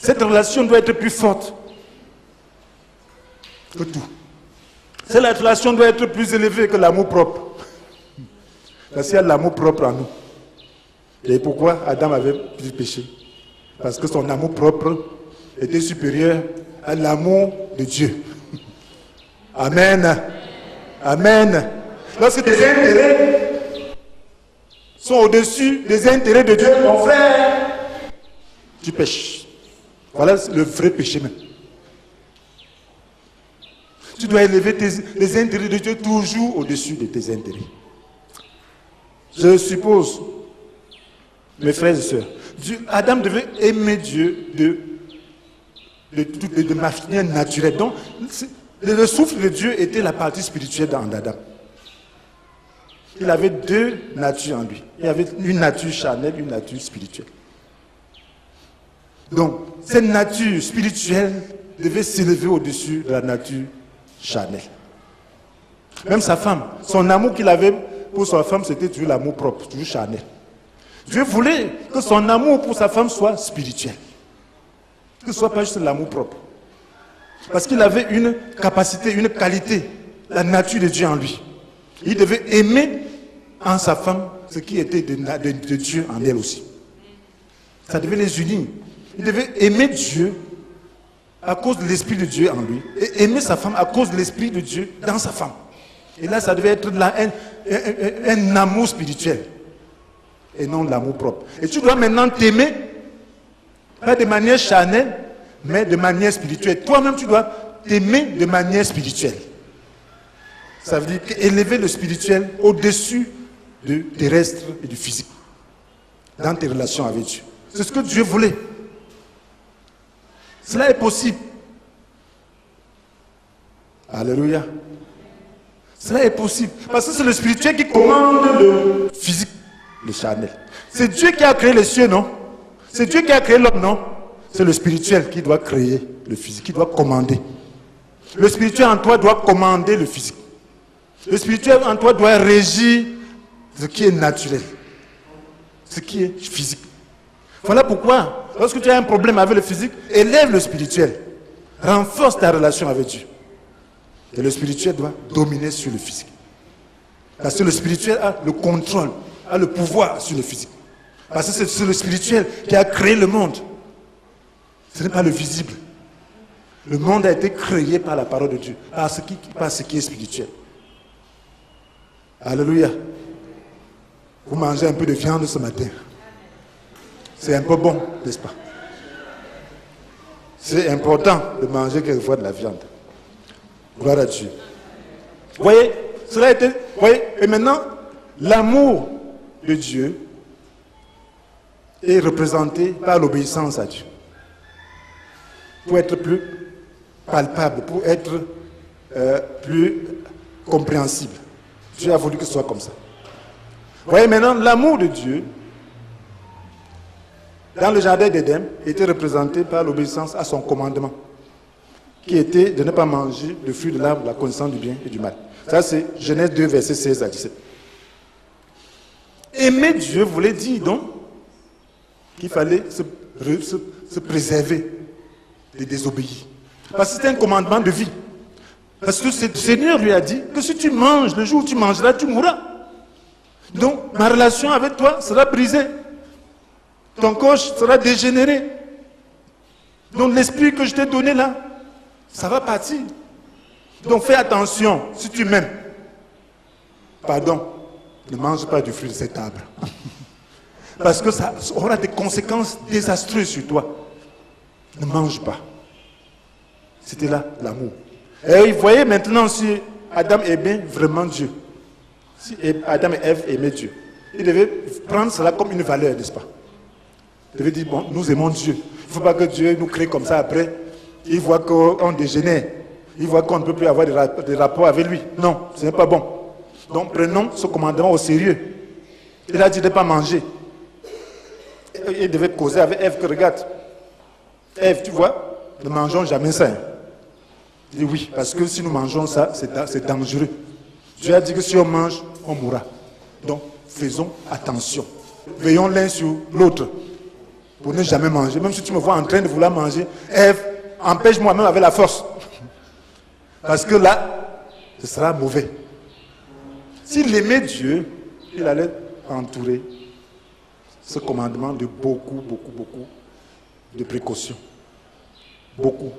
Cette relation doit être plus forte que tout. Cette relation doit être plus élevée que l'amour propre. Parce qu'il y a l'amour propre en nous. Et pourquoi Adam avait pu pécher? Parce que son amour propre était supérieur à l'amour de Dieu. Amen. Amen. Lorsque tes intérêts sont au-dessus des intérêts de Dieu, mon frère, tu pêches. Voilà le vrai péché même. Tu dois élever les intérêts de Dieu toujours au-dessus de tes intérêts. Je suppose, mes frères et sœurs, Adam devait aimer Dieu de manière naturelle. Donc, le souffle de Dieu était la partie spirituelle dans Adam. Il avait deux natures en lui. Il y avait une nature charnelle, une nature spirituelle. Donc, cette nature spirituelle devait s'élever au-dessus de la nature charnelle. Même sa femme, son amour qu'il avait pour sa femme, c'était toujours l'amour propre, toujours charnel. Dieu voulait que son amour pour sa femme soit spirituel. Que ce ne soit pas juste l'amour propre. Parce qu'il avait une capacité, une qualité, la nature de Dieu en lui. Il devait aimer en sa femme ce qui était de Dieu en elle aussi. Ça devait les unir. Il devait aimer Dieu à cause de l'Esprit de Dieu en lui et aimer sa femme à cause de l'Esprit de Dieu dans sa femme. Et là, ça devait être un amour spirituel et non l'amour propre. Et tu dois maintenant t'aimer, pas de manière charnelle, mais de manière spirituelle. Toi-même, tu dois t'aimer de manière spirituelle. Ça veut dire élever le spirituel au-dessus du terrestre et du physique dans tes relations avec Dieu. C'est ce que Dieu voulait. Cela est possible. Alléluia. Cela est possible. Parce que c'est le spirituel qui commande le physique, le charnel. C'est Dieu qui a créé les cieux, non? C'est Dieu qui a créé l'homme, non? C'est le spirituel qui doit créer le physique, qui doit commander. Le spirituel en toi doit commander le physique. Le spirituel en toi doit régir ce qui est naturel, ce qui est physique. Voilà pourquoi, lorsque tu as un problème avec le physique, élève le spirituel. Renforce ta relation avec Dieu. Et le spirituel doit dominer sur le physique. Parce que le spirituel a le contrôle, a le pouvoir sur le physique. Parce que c'est le spirituel qui a créé le monde. Ce n'est pas le visible. Le monde a été créé par la parole de Dieu, par ce qui est spirituel. Alléluia. Vous mangez un peu de viande ce matin. C'est un peu bon, n'est-ce pas? C'est important de manger quelquefois de la viande. Gloire à Dieu. Vous voyez, cela a été. Vous voyez, et maintenant, l'amour de Dieu est représenté par l'obéissance à Dieu. Pour être plus palpable, pour être plus compréhensible. Dieu a voulu que ce soit comme ça. Vous voyez maintenant, l'amour de Dieu, dans le jardin d'Éden, était représenté par l'obéissance à son commandement, qui était de ne pas manger le fruit de l'arbre de la connaissance du bien et du mal. Ça, c'est Genèse 2, versets 16 à 17. Aimer Dieu voulait dire donc qu'il fallait se préserver de désobéir. Parce que c'était un commandement de vie. Parce que le Seigneur lui a dit que si tu manges, le jour où tu mangeras, tu mourras. Donc, ma relation avec toi sera brisée. Ton corps sera dégénéré. Donc, l'esprit que je t'ai donné là, ça va partir. Donc, fais attention, si tu m'aimes. Pardon, ne mange pas du fruit de cet arbre. Parce que ça aura des conséquences désastreuses sur toi. Ne mange pas. C'était là l'amour. Et vous voyez maintenant si Adam aimait vraiment Dieu. Si Adam et Ève aimaient Dieu. Ils devaient prendre cela comme une valeur, n'est-ce pas? Ils devaient dire, bon, nous aimons Dieu. Il ne faut pas que Dieu nous crée comme ça après. Il voit qu'on dégénère. Il voit qu'on ne peut plus avoir des rapports avec lui. Non, ce n'est pas bon. Donc prenons ce commandement au sérieux. Il a dit de ne pas manger. Il devait causer avec Ève que regarde. Ève, tu vois, ne mangeons jamais ça. Il dit oui, parce que si nous mangeons ça, c'est dangereux. Dieu a dit que si on mange, on mourra. Donc, faisons attention. Veillons l'un sur l'autre pour ne jamais manger. Même si tu me vois en train de vouloir manger, Ève, empêche-moi même avec la force. Parce que là, ce sera mauvais. S'il aimait Dieu, il allait entourer ce commandement de beaucoup de précautions. Beaucoup.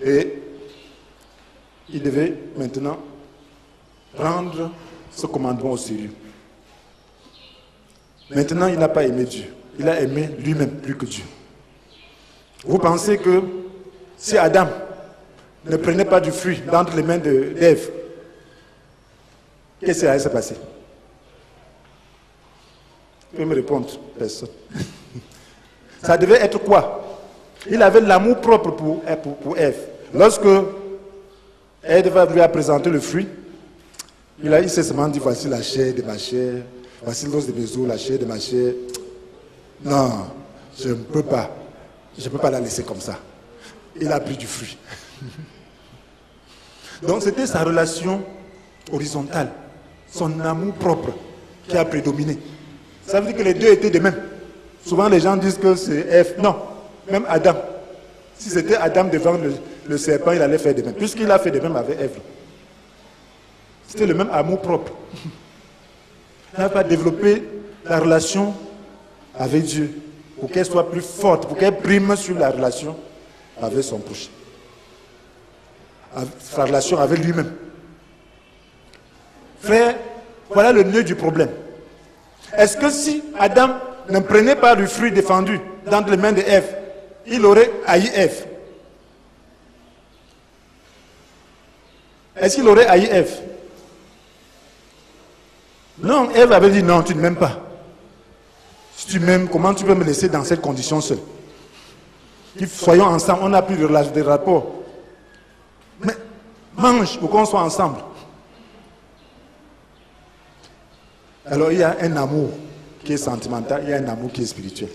Et il devait maintenant prendre ce commandement au sérieux. Maintenant, il n'a pas aimé Dieu. Il a aimé lui-même plus que Dieu. Vous pensez que si Adam ne prenait pas du fruit d'entre les mains d'Ève, qu'est-ce qui allait se passer? Vous pouvez me répondre, personne. Ça devait être quoi? Il avait l'amour propre pour Ève. Lorsque Ève lui a présenté le fruit, il s'est seulement dit, voici la chair de ma chair, voici l'os de mes os, la chair de ma chair. Non, je ne peux pas. Je ne peux pas la laisser comme ça. Il a pris du fruit. Donc c'était sa relation horizontale, son amour propre qui a prédominé. Ça veut dire que les deux étaient de même. Souvent les gens disent que c'est Ève. Non, même Adam. Si c'était Adam devant le serpent, il allait faire de même. Puisqu'il a fait de même avec Ève. C'était le même amour propre. Il n'a pas développé la relation avec Dieu pour qu'elle soit plus forte, pour qu'elle prime sur la relation avec son prochain. Sa relation avec lui-même. Frère, voilà le nœud du problème. Est-ce que si Adam ne prenait pas le fruit défendu dans les mains de Ève, il aurait haï Ève? Est-ce qu'il aurait haï Ève? Non, Ève avait dit non, tu ne m'aimes pas. Si tu m'aimes, comment tu peux me laisser dans cette condition seule? Soyons ensemble, on n'a plus de rapport. Mais mange pour qu'on soit ensemble. Alors il y a un amour qui est sentimental, il y a un amour qui est spirituel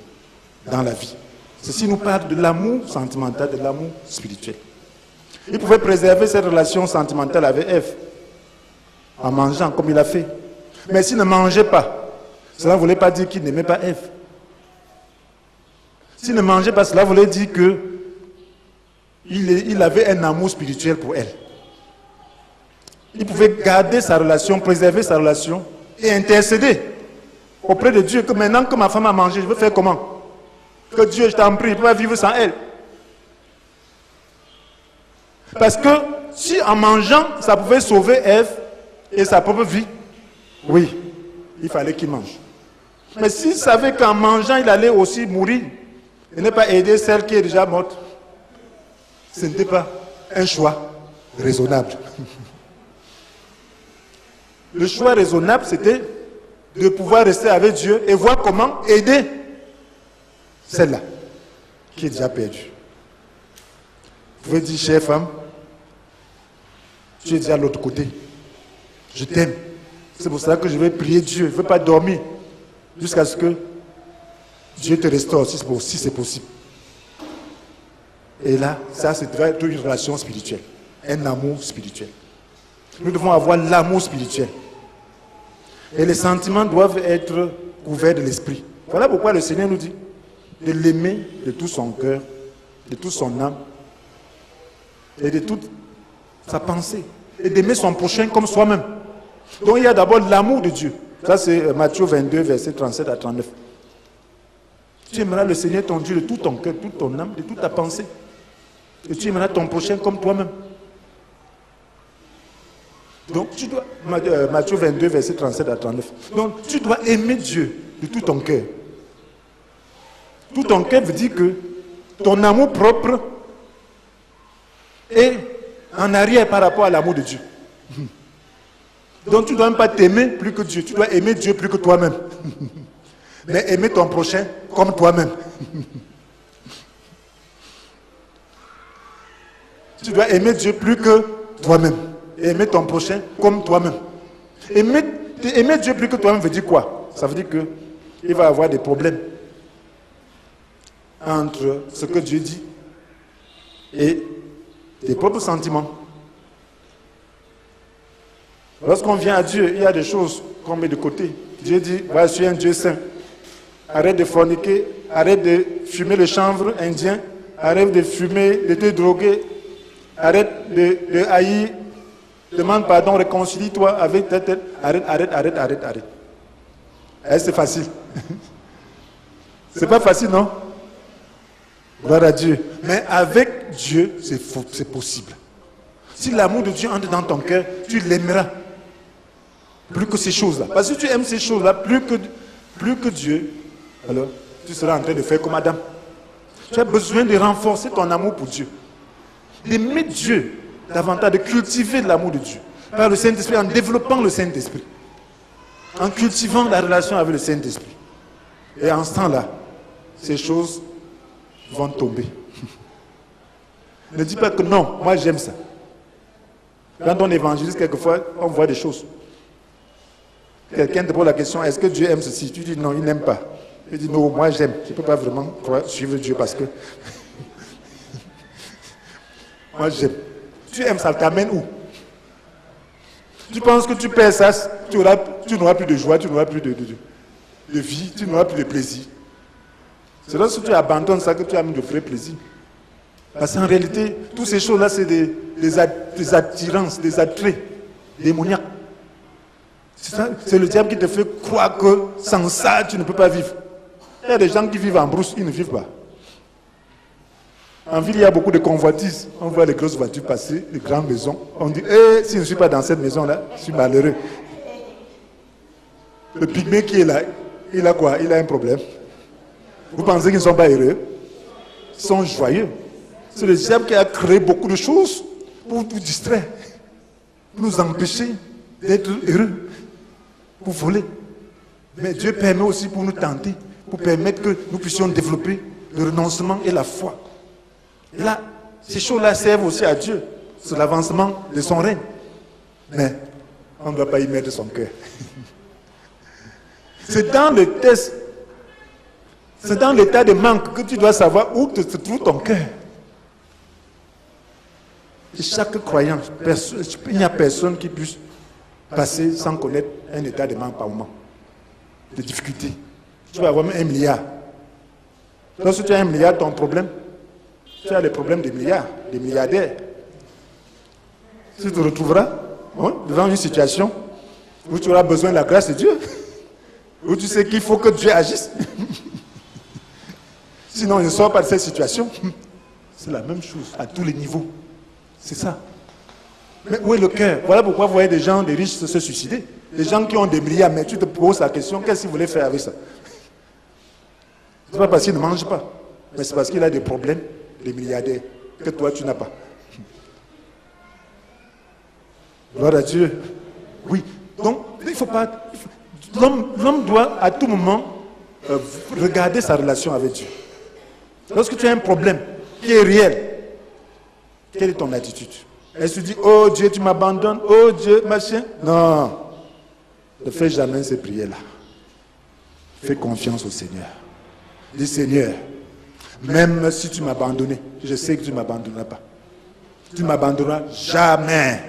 dans la vie. Ceci nous parle de l'amour sentimental, de l'amour spirituel. Il pouvait préserver cette relation sentimentale avec Ève en mangeant comme il a fait. Mais s'il ne mangeait pas, cela ne voulait pas dire qu'il n'aimait pas Ève. S'il ne mangeait pas, cela voulait dire qu'il avait un amour spirituel pour elle. Il pouvait garder sa relation, préserver sa relation et intercéder auprès de Dieu que maintenant que ma femme a mangé, je veux faire comment? Que Dieu, je t'en prie, je ne peux pas vivre sans elle. Parce que si en mangeant, ça pouvait sauver Ève et sa propre vie, oui, il fallait qu'il mange. Mais s'il savait qu'en mangeant, il allait aussi mourir, et ne pas aider celle qui est déjà morte, ce n'était pas un choix raisonnable. Le choix raisonnable, c'était de pouvoir rester avec Dieu et voir comment aider celle-là qui est déjà perdue. Vous pouvez dire, chère femme, tu es déjà à l'autre côté. Je t'aime. C'est pour ça que je vais prier Dieu. Je ne veux pas dormir jusqu'à ce que Dieu te restaure, si c'est possible. Et là, ça, c'est une relation spirituelle. Un amour spirituel. Nous devons avoir l'amour spirituel. Et les sentiments doivent être couverts de l'esprit. Voilà pourquoi le Seigneur nous dit de l'aimer de tout son cœur, de toute son âme et de toute sa pensée. Et d'aimer son prochain comme soi-même. Donc il y a d'abord l'amour de Dieu. Ça c'est Matthieu 22, versets 37 à 39. Tu aimeras le Seigneur ton Dieu de tout ton cœur, de toute ton âme, de toute ta pensée. Et tu aimeras ton prochain comme toi-même. Donc tu dois, Matthieu 22, versets 37 à 39. Donc tu dois aimer Dieu de tout ton cœur. Tout ton cœur veut dire que ton amour propre est en arrière par rapport à l'amour de Dieu. Donc tu ne dois même pas t'aimer plus que Dieu. Tu dois aimer Dieu plus que toi-même. Mais aimer ton prochain comme toi-même. Tu dois aimer Dieu plus que toi-même. Et aimer ton prochain comme toi-même. Aimer Dieu plus que toi-même veut dire quoi? Ça veut dire qu'il va y avoir des problèmes entre ce que Dieu dit et tes propres sentiments. Lorsqu'on vient à Dieu, il y a des choses qu'on met de côté. Dieu dit, voilà, je suis un Dieu saint. Arrête de forniquer, arrête de fumer le chanvre indien, arrête de fumer, de te droguer, arrête de haïr, demande pardon, réconcilie-toi avec tel. Arrête. C'est facile. C'est pas facile, non? Gloire à Dieu. Mais avec Dieu, c'est possible. Si l'amour de Dieu entre dans ton cœur, tu l'aimeras. Plus que ces choses-là. Parce que si tu aimes ces choses-là, plus que Dieu, alors tu seras en train de faire comme Adam. Tu as besoin de renforcer ton amour pour Dieu. D'aimer Dieu davantage, de cultiver l'amour de Dieu. Par le Saint-Esprit, en développant le Saint-Esprit. En cultivant la relation avec le Saint-Esprit. Et en ce temps-là, ces choses vont tomber. Ne dis pas que non, moi j'aime ça. Quand on évangélise, quelquefois, on voit des choses. Quelqu'un te pose la question, est-ce que Dieu aime ceci? Tu dis non, il n'aime pas. Il dit non, moi j'aime. Je ne peux pas vraiment suivre Dieu parce que moi j'aime. Tu aimes, ça t'amène où? Tu penses que tu perds ça, tu n'auras plus de joie, tu n'auras plus de vie, tu n'auras plus de plaisir. C'est lorsque tu abandonnes ça que tu as mis de vrais plaisirs. Parce qu'en réalité, toutes ces choses-là, c'est des attirances, des attraits démoniaques. C'est le diable qui te fait croire que sans ça, tu ne peux pas vivre. Il y a des gens qui vivent en brousse, ils ne vivent pas. En ville, il y a beaucoup de convoitises. On voit les grosses voitures passer, les grandes maisons. On dit, si je ne suis pas dans cette maison-là, je suis malheureux. Le pygmée qui est là, il a quoi? Il a un problème. Vous pensez qu'ils ne sont pas heureux? Ils sont joyeux. C'est le diable qui a créé beaucoup de choses pour nous distraire, pour nous empêcher d'être heureux, pour voler. Mais Dieu permet aussi pour nous tenter, pour permettre que nous puissions développer le renoncement et la foi. Et là, ces choses-là servent aussi à Dieu, sur l'avancement de son règne. Mais on ne doit pas y mettre son cœur. C'est dans le test, c'est dans l'état de manque que tu dois savoir où se trouve ton cœur. Et chaque croyant, il n'y a personne qui puisse passer sans connaître un état de manque par moment, de difficulté. Tu vas avoir même 1 milliard. Lorsque tu as 1 milliard, ton problème, tu as les problèmes des milliards, des milliardaires. Tu te retrouveras devant une situation où tu auras besoin de la grâce de Dieu. Ou tu sais qu'il faut que Dieu agisse. Sinon, il ne sort pas de cette situation. C'est la même chose à tous les niveaux. C'est ça. Mais où est le cœur? Voilà pourquoi vous voyez des gens, des riches se suicider. Des gens qui ont des milliards, mais tu te poses la question, qu'est-ce qu'ils voulaient faire avec ça? Ce n'est pas parce qu'il ne mange pas, mais c'est parce qu'il a des problèmes, des milliardaires, que toi tu n'as pas. Gloire à Dieu. Oui. Donc, il ne faut pas... L'homme doit à tout moment regarder sa relation avec Dieu. Lorsque tu as un problème qui est réel, quelle est ton attitude? Est-ce que tu dis, oh Dieu, tu m'abandonnes, oh Dieu, machin? Non. Ne fais jamais ces prières-là. Fais confiance au Seigneur. Dis, Seigneur, même si tu m'as abandonné, je sais que tu ne m'abandonneras pas. Tu ne m'abandonneras jamais.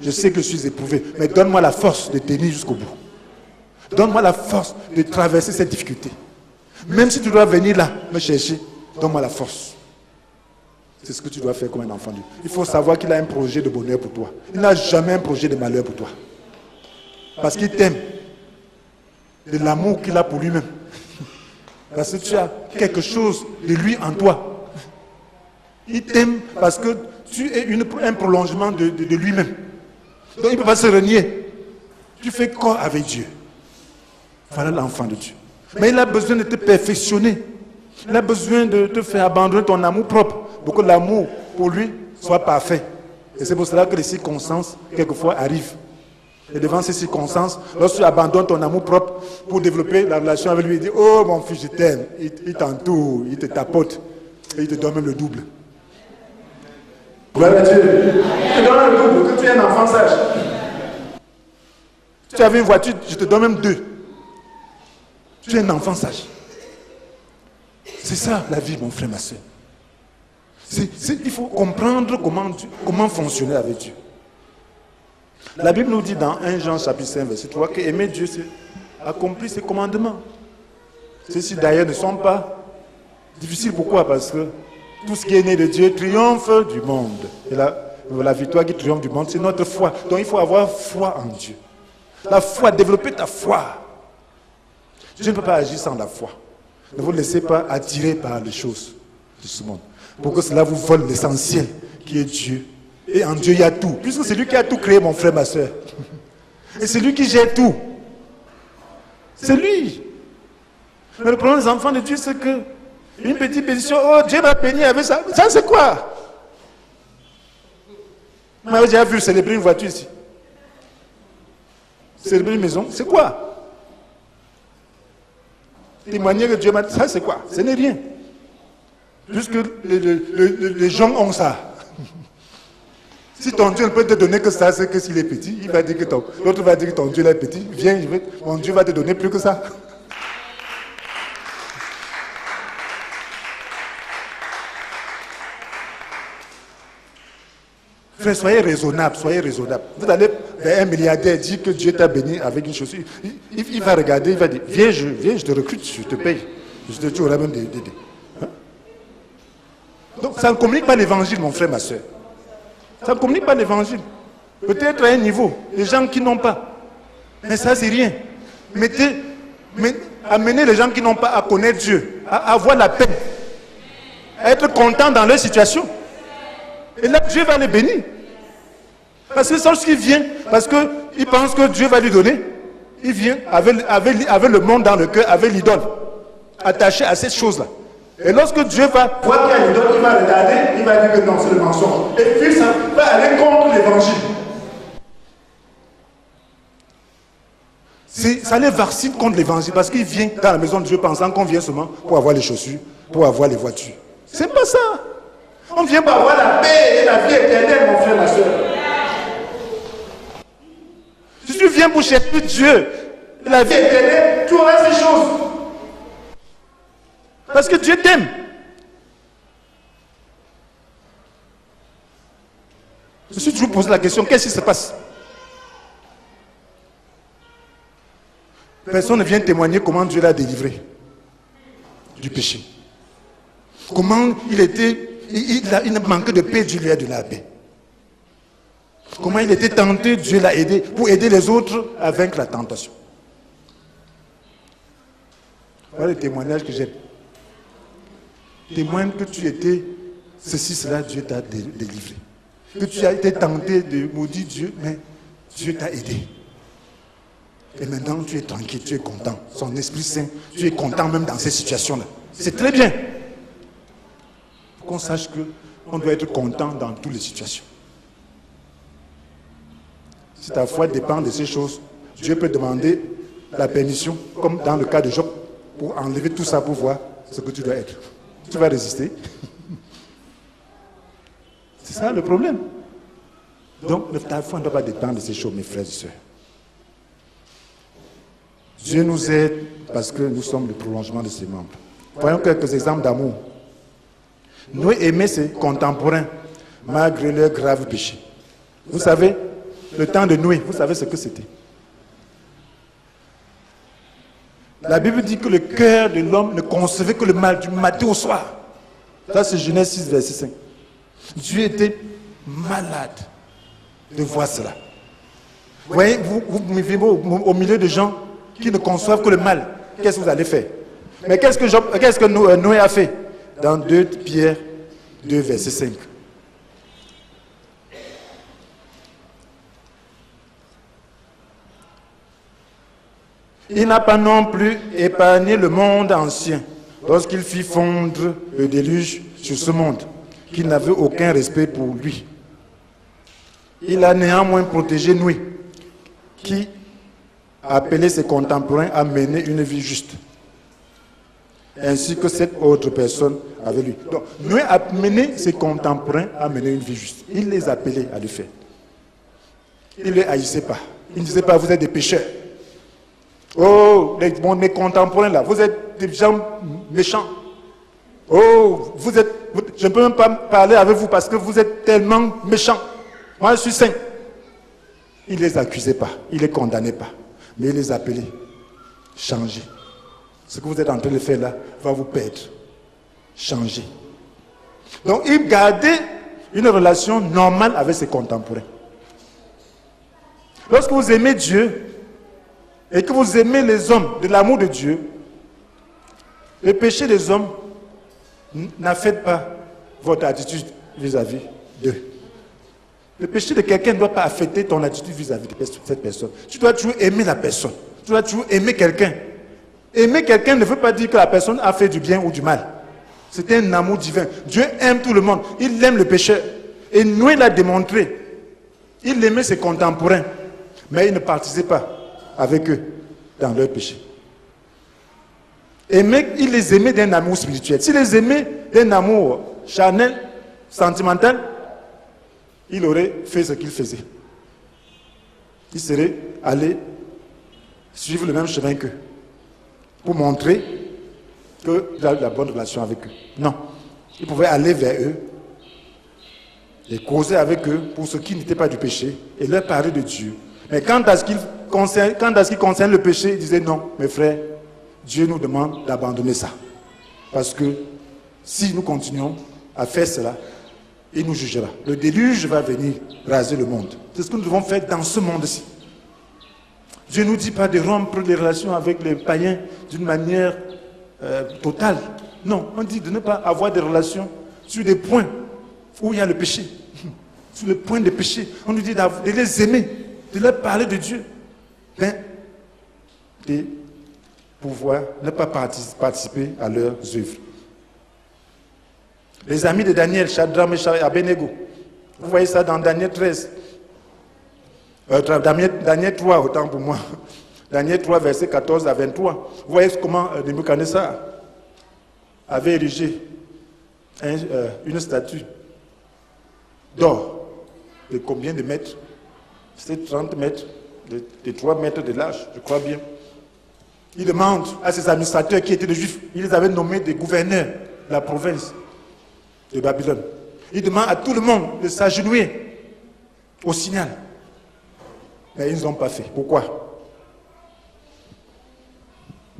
Je sais que je suis éprouvé, mais donne-moi la force de tenir jusqu'au bout. Donne-moi la force de traverser cette difficulté. Même si tu dois venir là, me chercher, donne-moi la force. C'est ce que tu dois faire comme un enfant de Dieu. Il faut savoir qu'il a un projet de bonheur pour toi. Il n'a jamais un projet de malheur pour toi. Parce qu'il t'aime. De l'amour qu'il a pour lui-même. Parce que tu as quelque chose de lui en toi. Il t'aime parce que tu es un prolongement de lui-même. Donc il ne peut pas se renier. Tu fais corps avec Dieu. Voilà l'enfant de Dieu. Mais il a besoin de te perfectionner. Il a besoin de te faire abandonner ton amour propre pour que l'amour pour lui soit parfait. Et c'est pour cela que les circonstances, quelquefois, arrivent. Et devant ces circonstances, lorsque tu abandonnes ton amour propre pour développer la relation avec lui, il dit, oh mon fils, je t'aime. Il t'entoure, il te tapote. Et il te donne même le double. Gloire à Dieu. Il te donne le double, que tu es un enfant sage. Tu avais une voiture, je te donne même deux. Tu es un enfant sage. C'est ça la vie, mon frère, ma soeur. Il faut comprendre comment fonctionner avec Dieu. La Bible nous dit dans 1 Jean chapitre 5, verset 3, que aimer Dieu, c'est accomplir ses commandements. Ceux-ci d'ailleurs ne sont pas difficiles. Pourquoi? Parce que tout ce qui est né de Dieu triomphe du monde. Et la victoire qui triomphe du monde, c'est notre foi. Donc il faut avoir foi en Dieu. La foi, développer ta foi. Dieu ne peut pas agir sans la foi. Ne vous laissez pas attirer par les choses de ce monde. Pour que cela vous vole l'essentiel qui est Dieu. Et en Dieu, il y a tout. Puisque c'est lui qui a tout créé, mon frère, ma soeur. Et c'est lui qui gère tout. C'est lui. Mais le problème des enfants de Dieu, c'est que une petite pétition, oh, Dieu m'a béni avec ça. Ça, c'est quoi? Vous m'avez déjà vu célébrer une voiture ici. Célébrer une maison, c'est quoi? Témoigner que Dieu m'a dit, ça c'est quoi? Ce n'est rien. Puisque les gens ont ça. Si ton Dieu ne peut te donner que ça, c'est que s'il est petit, il va dire que l'autre va dire que ton Dieu est petit. Viens, mon Dieu va te donner plus que ça. Frère, soyez raisonnable, soyez raisonnable. Vous allez vers un milliardaire dire que Dieu t'a béni avec une chose. Il va regarder, il va dire, viens, je te recrute, je te paye. Tu auras même des. Hein? Donc ça ne communique pas l'évangile, mon frère, ma soeur. Ça ne communique pas l'évangile. Peut-être à un niveau, les gens qui n'ont pas. Mais ça, c'est rien. Amenez les gens qui n'ont pas à connaître Dieu, à avoir la paix, à être contents dans leur situation. Et là, Dieu va les bénir. Parce que lorsqu'il vient, parce qu'il pense que Dieu va lui donner, il vient avec le monde dans le cœur, avec l'idole, attaché à cette chose-là. Et lorsque Dieu va voir qu'il y a l'idole, il va regarder, il va dire que non, c'est le mensonge. Et puis ça va aller contre l'évangile. Ça les vaccine contre l'évangile, parce qu'il vient dans la maison de Dieu pensant qu'on vient seulement pour avoir les chaussures, pour avoir les voitures. C'est pas ça. On vient pour avoir la paix et la vie éternelle, mon frère, ma soeur. Si tu viens pour chercher Dieu, la vie éternelle, tu auras ces choses. Parce que Dieu t'aime. Je suis toujours posé la question, qu'est-ce qui se passe? Personne ne vient témoigner comment Dieu l'a délivré du péché. Comment il manquait de paix, Dieu lui a donné la paix. Comment il était tenté, Dieu l'a aidé pour aider les autres à vaincre la tentation. Voilà le témoignage que j'aime. Témoigne que tu étais ceci, cela, Dieu t'a délivré. Que tu as été tenté de maudire Dieu, mais Dieu t'a aidé. Et maintenant, tu es tranquille, tu es content. Son Esprit Saint, tu es content même dans ces situations-là. C'est très bien. Pour qu'on sache qu'on doit être content dans toutes les situations. Si ta foi dépend de ces choses, Dieu peut demander la permission, comme dans le cas de Job, pour enlever tout ça pour voir ce que tu dois être. Tu vas résister. C'est ça le problème. Donc, ta foi ne doit pas dépendre de ces choses, mes frères et sœurs. Dieu nous aide parce que nous sommes le prolongement de ses membres. Voyons quelques exemples d'amour. Noé aimait ses contemporains malgré leurs graves péchés. Vous savez, le temps de Noé, vous savez ce que c'était. La Bible dit que le cœur de l'homme ne concevait que le mal du matin au soir. Ça, c'est Genèse 6, verset 5. Dieu était malade de voir cela. Vous voyez, vous vivez au milieu de gens qui ne conçoivent que le mal. Qu'est-ce que vous allez faire? Mais qu'est-ce que Noé a fait? Dans 2 Pierre 2, verset 5. Il n'a pas non plus épargné le monde ancien lorsqu'il fit fondre le déluge sur ce monde, qui n'avait aucun respect pour lui. Il a néanmoins protégé Noé, qui appelait ses contemporains à mener une vie juste, ainsi que cette autre personne avec lui. Donc, Noé a mené ses contemporains à mener une vie juste. Il les appelait à le faire. Il ne les haïssait pas. Il ne disait pas, vous êtes des pécheurs. Oh, mes contemporains là, vous êtes des gens méchants. Oh, je ne peux même pas parler avec vous parce que vous êtes tellement méchants. Moi, je suis saint. Il ne les accusait pas, il ne les condamnait pas. Mais il les appelait. Changez. Ce que vous êtes en train de faire là va vous perdre. Changez. Donc, il gardait une relation normale avec ses contemporains. Lorsque vous aimez Dieu et que vous aimez les hommes de l'amour de Dieu, le péché des hommes n'affecte pas votre attitude vis-à-vis d'eux. Le péché de quelqu'un ne doit pas affecter ton attitude vis-à-vis de cette personne. Tu dois toujours aimer la personne. Tu dois toujours aimer quelqu'un. Aimer quelqu'un ne veut pas dire que la personne a fait du bien ou du mal. C'est un amour divin. Dieu aime tout le monde. Il aime le pécheur. Et Noé l'a démontré. Il aimait ses contemporains. Mais il ne participait pas avec eux dans leur péché. Il les aimait d'un amour spirituel. S'il les aimait d'un amour charnel, sentimental, il aurait fait ce qu'il faisait. Il serait allé suivre le même chemin qu'eux pour montrer qu'il a la bonne relation avec eux. Non. Il pouvait aller vers eux et causer avec eux pour ce qui n'était pas du péché et leur parler de Dieu. Mais quant à ce qui concerne le péché, il disait non, mes frères, Dieu nous demande d'abandonner ça. Parce que si nous continuons à faire cela, il nous jugera. Le déluge va venir raser le monde. C'est ce que nous devons faire dans ce monde-ci. Dieu ne nous dit pas de rompre les relations avec les païens d'une manière totale. Non, on dit de ne pas avoir des relations sur des points où il y a le péché. Sur le point de péché. On nous dit de les aimer, de leur parler de Dieu. Mais de pouvoir ne pas participer à leurs œuvres. Les amis de Daniel, Shadrach, Meshach et Abednego. Vous voyez ça dans Daniel 13. Daniel 3, autant pour moi. Daniel 3, verset 14 à 23. Vous voyez comment Nebuchadnezzar avait érigé une statue d'or. De combien de mètres? C'était 30 mètres, de 3 mètres de large, je crois bien. Il demande à ses administrateurs qui étaient des juifs, il les avait nommés des gouverneurs de la province de Babylone. Il demande à tout le monde de s'agenouiller au signal. Mais ils n'ont pas fait. Pourquoi?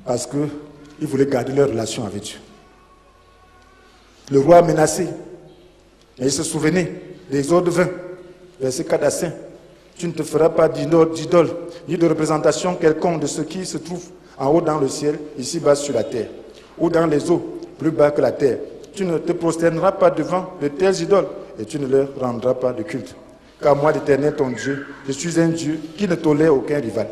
Parce qu'ils voulaient garder leur relation avec Dieu. Le roi menacé, et il se souvenait des ordres 20, verset 4 à 5. Tu ne te feras pas d'idole, ni de représentation quelconque de ce qui se trouve en haut dans le ciel, ici-bas sur la terre, ou dans les eaux, plus bas que la terre. Tu ne te prosterneras pas devant de telles idoles et tu ne leur rendras pas de culte. Car moi, l'Éternel, ton Dieu, je suis un Dieu qui ne tolère aucun rival.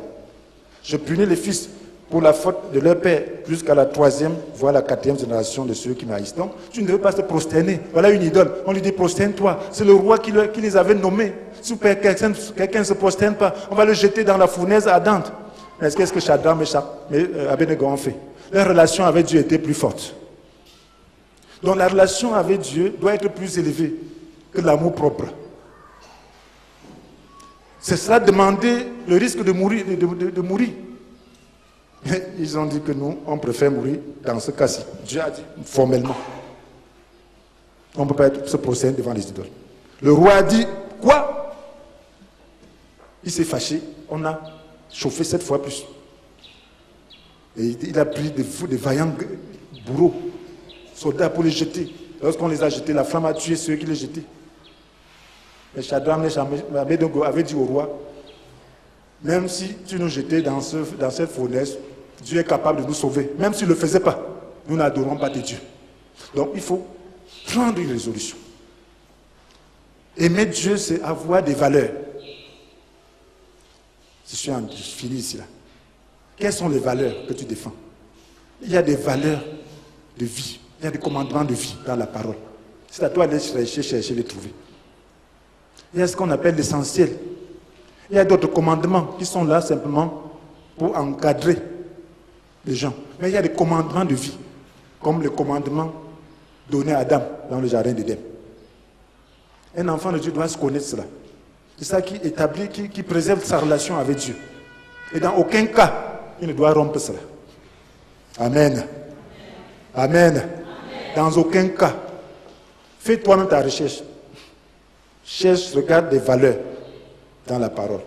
Je punis les fils pour la faute de leur père jusqu'à la 3e, voire la 4e génération de ceux qui m'haïssent. Donc, tu ne veux pas te prosterner. Voilà une idole. On lui dit prosterne-toi. C'est le roi qui les avait nommés. Si quelqu'un ne se prosterne pas, on va le jeter dans la fournaise ardente. Mais qu'est-ce que Shadrach et Abednego ont fait? Leur relation avec Dieu était plus forte. Donc la relation avec Dieu doit être plus élevée que l'amour propre. C'est cela demander le risque de mourir. Ils ont dit que nous, on préfère mourir dans ce cas-ci. Dieu a dit formellement. On ne peut pas se prosterner devant les idoles. Le roi a dit, quoi? Il s'est fâché. On a chauffé 7 fois plus. Et il a pris des vaillants bourreaux, soldats pour les jeter. Lorsqu'on les a jetés, la flamme a tué ceux qui les jetaient. Et Shadrach et Abednego avait dit au roi, même si tu nous jetais dans cette fournaise, Dieu est capable de nous sauver. Même s'il ne le faisait pas, nous n'adorons pas tes dieux. Donc il faut prendre une résolution. Aimer Dieu, c'est avoir des valeurs. Je finis ici là. Quelles sont les valeurs que tu défends? Il y a des valeurs de vie. Il y a des commandements de vie dans la parole. C'est à toi d'aller chercher, les trouver. Il y a ce qu'on appelle l'essentiel. Il y a d'autres commandements qui sont là simplement pour encadrer les gens. Mais il y a des commandements de vie, comme le commandement donné à Adam dans le jardin d'Éden. Un enfant de Dieu doit se connaître cela. C'est ça qui établit, qui préserve sa relation avec Dieu. Et dans aucun cas, il ne doit rompre cela. Amen. Amen. Dans aucun cas. Fais toi-même ta recherche. Cherche, regarde des valeurs dans la parole.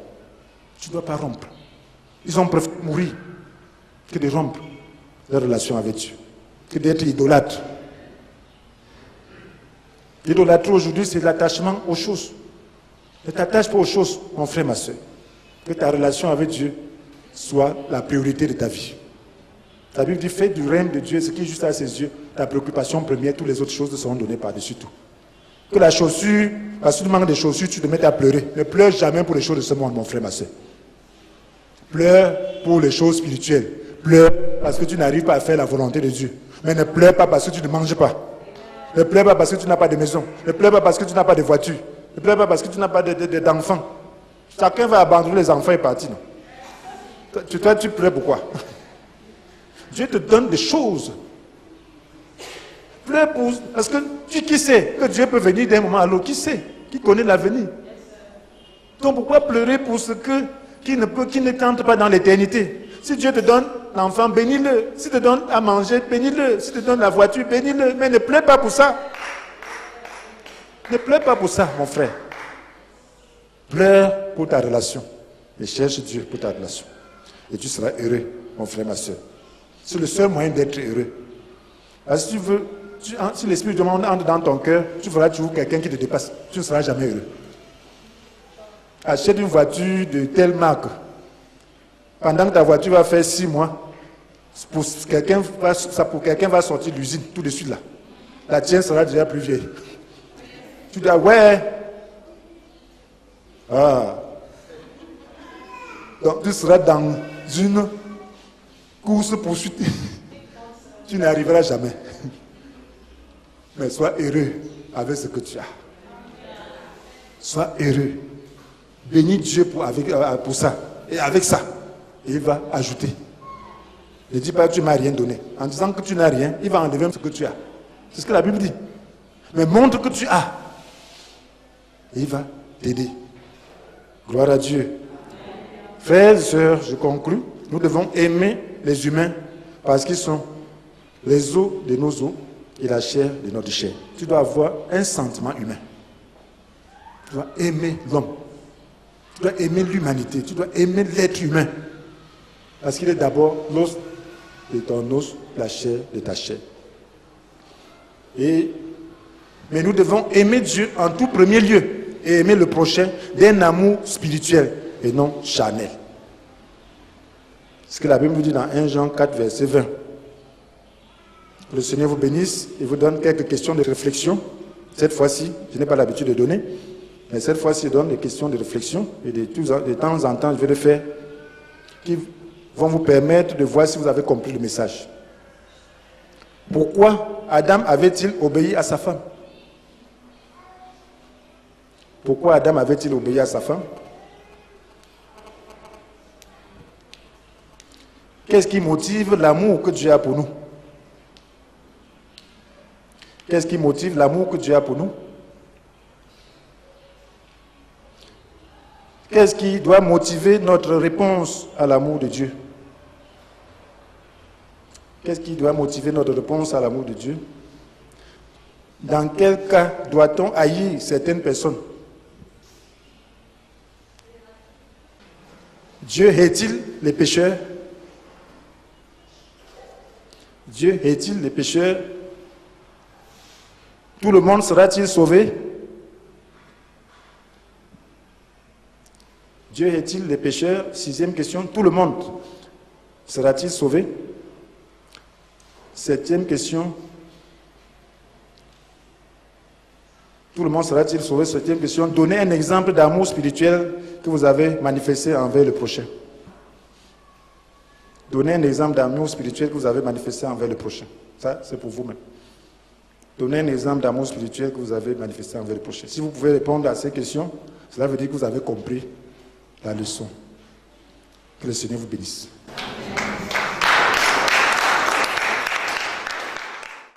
Tu ne dois pas rompre. Ils ont préféré mourir que de rompre leur relation avec Dieu, que d'être idolâtre. L'idolâtrie aujourd'hui, c'est l'attachement aux choses. Ne t'attache pas aux choses, mon frère, ma soeur. Que ta relation avec Dieu soit la priorité de ta vie. La Bible dit, fais du règne de Dieu ce qui est juste à ses yeux, ta préoccupation première, toutes les autres choses te seront données par-dessus tout. Que la chaussure, parce que tu manques de chaussures, tu te mettes à pleurer. Ne pleure jamais pour les choses de ce monde, mon frère, ma soeur. Pleure pour les choses spirituelles. Pleure parce que tu n'arrives pas à faire la volonté de Dieu. Mais ne pleure pas parce que tu ne manges pas. Ne pleure pas parce que tu n'as pas de maison. Ne pleure pas parce que tu n'as pas de voiture. Ne pleure pas parce que tu n'as pas d'enfants. Chacun va abandonner les enfants et partir. Toi, tu pleures pourquoi? Dieu te donne des choses. Pleure parce que qui sait que Dieu peut venir d'un moment à l'autre? Qui sait? Qui connaît l'avenir? Donc pourquoi pleurer pour ce qui ne tente pas dans l'éternité? Si Dieu te donne l'enfant, bénis-le. S'il te donne à manger, bénis-le. S'il te donne la voiture, bénis-le. Mais ne pleure pas pour ça. Ne pleure pas pour ça, mon frère. Pleure pour ta relation. Et cherche Dieu pour ta relation. Et tu seras heureux, mon frère, ma soeur. C'est le seul moyen d'être heureux. Alors, si tu veux, si l'Esprit de monde entre dans ton cœur, tu feras toujours quelqu'un qui te dépasse. Tu ne seras jamais heureux. Achète une voiture de telle marque. Pendant que ta voiture va faire 6 mois, pour quelqu'un va sortir de l'usine tout de suite là. La tienne sera déjà plus vieille. Tu dis, ouais. Ah. Donc tu seras dans une course-poursuite. Tu n'arriveras jamais. Mais sois heureux avec ce que tu as. Sois heureux. Bénis Dieu pour ça. Et avec ça, il va ajouter. Ne dis pas que tu ne m'as rien donné. En disant que tu n'as rien, il va enlever ce que tu as. C'est ce que la Bible dit. Mais montre que tu as. Et il va t'aider. Gloire à Dieu. Frères et sœurs, je conclus. Nous devons aimer les humains parce qu'ils sont les os de nos os et la chair de notre chair. Tu dois avoir un sentiment humain. Tu dois aimer l'homme. Tu dois aimer l'humanité. Tu dois aimer l'être humain. Parce qu'il est d'abord l'os de ton os, la chair de ta chair. Mais nous devons aimer Dieu en tout premier lieu et aimer le prochain d'un amour spirituel et non charnel. ce que la Bible nous dit dans 1 Jean 4, verset 20. Que le Seigneur vous bénisse et vous donne quelques questions de réflexion. Cette fois-ci, je n'ai pas l'habitude de donner, mais cette fois-ci, je donne des questions de réflexion et de temps en temps, je vais le faire, qui vont vous permettre de voir si vous avez compris le message. Pourquoi Adam avait-il obéi à sa femme? Pourquoi Adam avait-il obéi à sa femme? Qu'est-ce qui motive l'amour que Dieu a pour nous? Qu'est-ce qui motive l'amour que Dieu a pour nous? Qu'est-ce qui doit motiver notre réponse à l'amour de Dieu? Qu'est-ce qui doit motiver notre réponse à l'amour de Dieu? Dans quel cas doit-on haïr certaines personnes? Dieu hait-il les pécheurs? Dieu hait-il les pécheurs? Tout le monde sera-t-il sauvé? Dieu hait-il les pécheurs? 6e question, tout le monde sera-t-il sauvé? 7e question, tout le monde sera-t-il sauvé? 7e question, donnez un exemple d'amour spirituel que vous avez manifesté envers le prochain. Donnez un exemple d'amour spirituel que vous avez manifesté envers le prochain. Ça, c'est pour vous-même. Donnez un exemple d'amour spirituel que vous avez manifesté envers le prochain. Si vous pouvez répondre à ces questions, cela veut dire que vous avez compris la leçon. Que le Seigneur vous bénisse.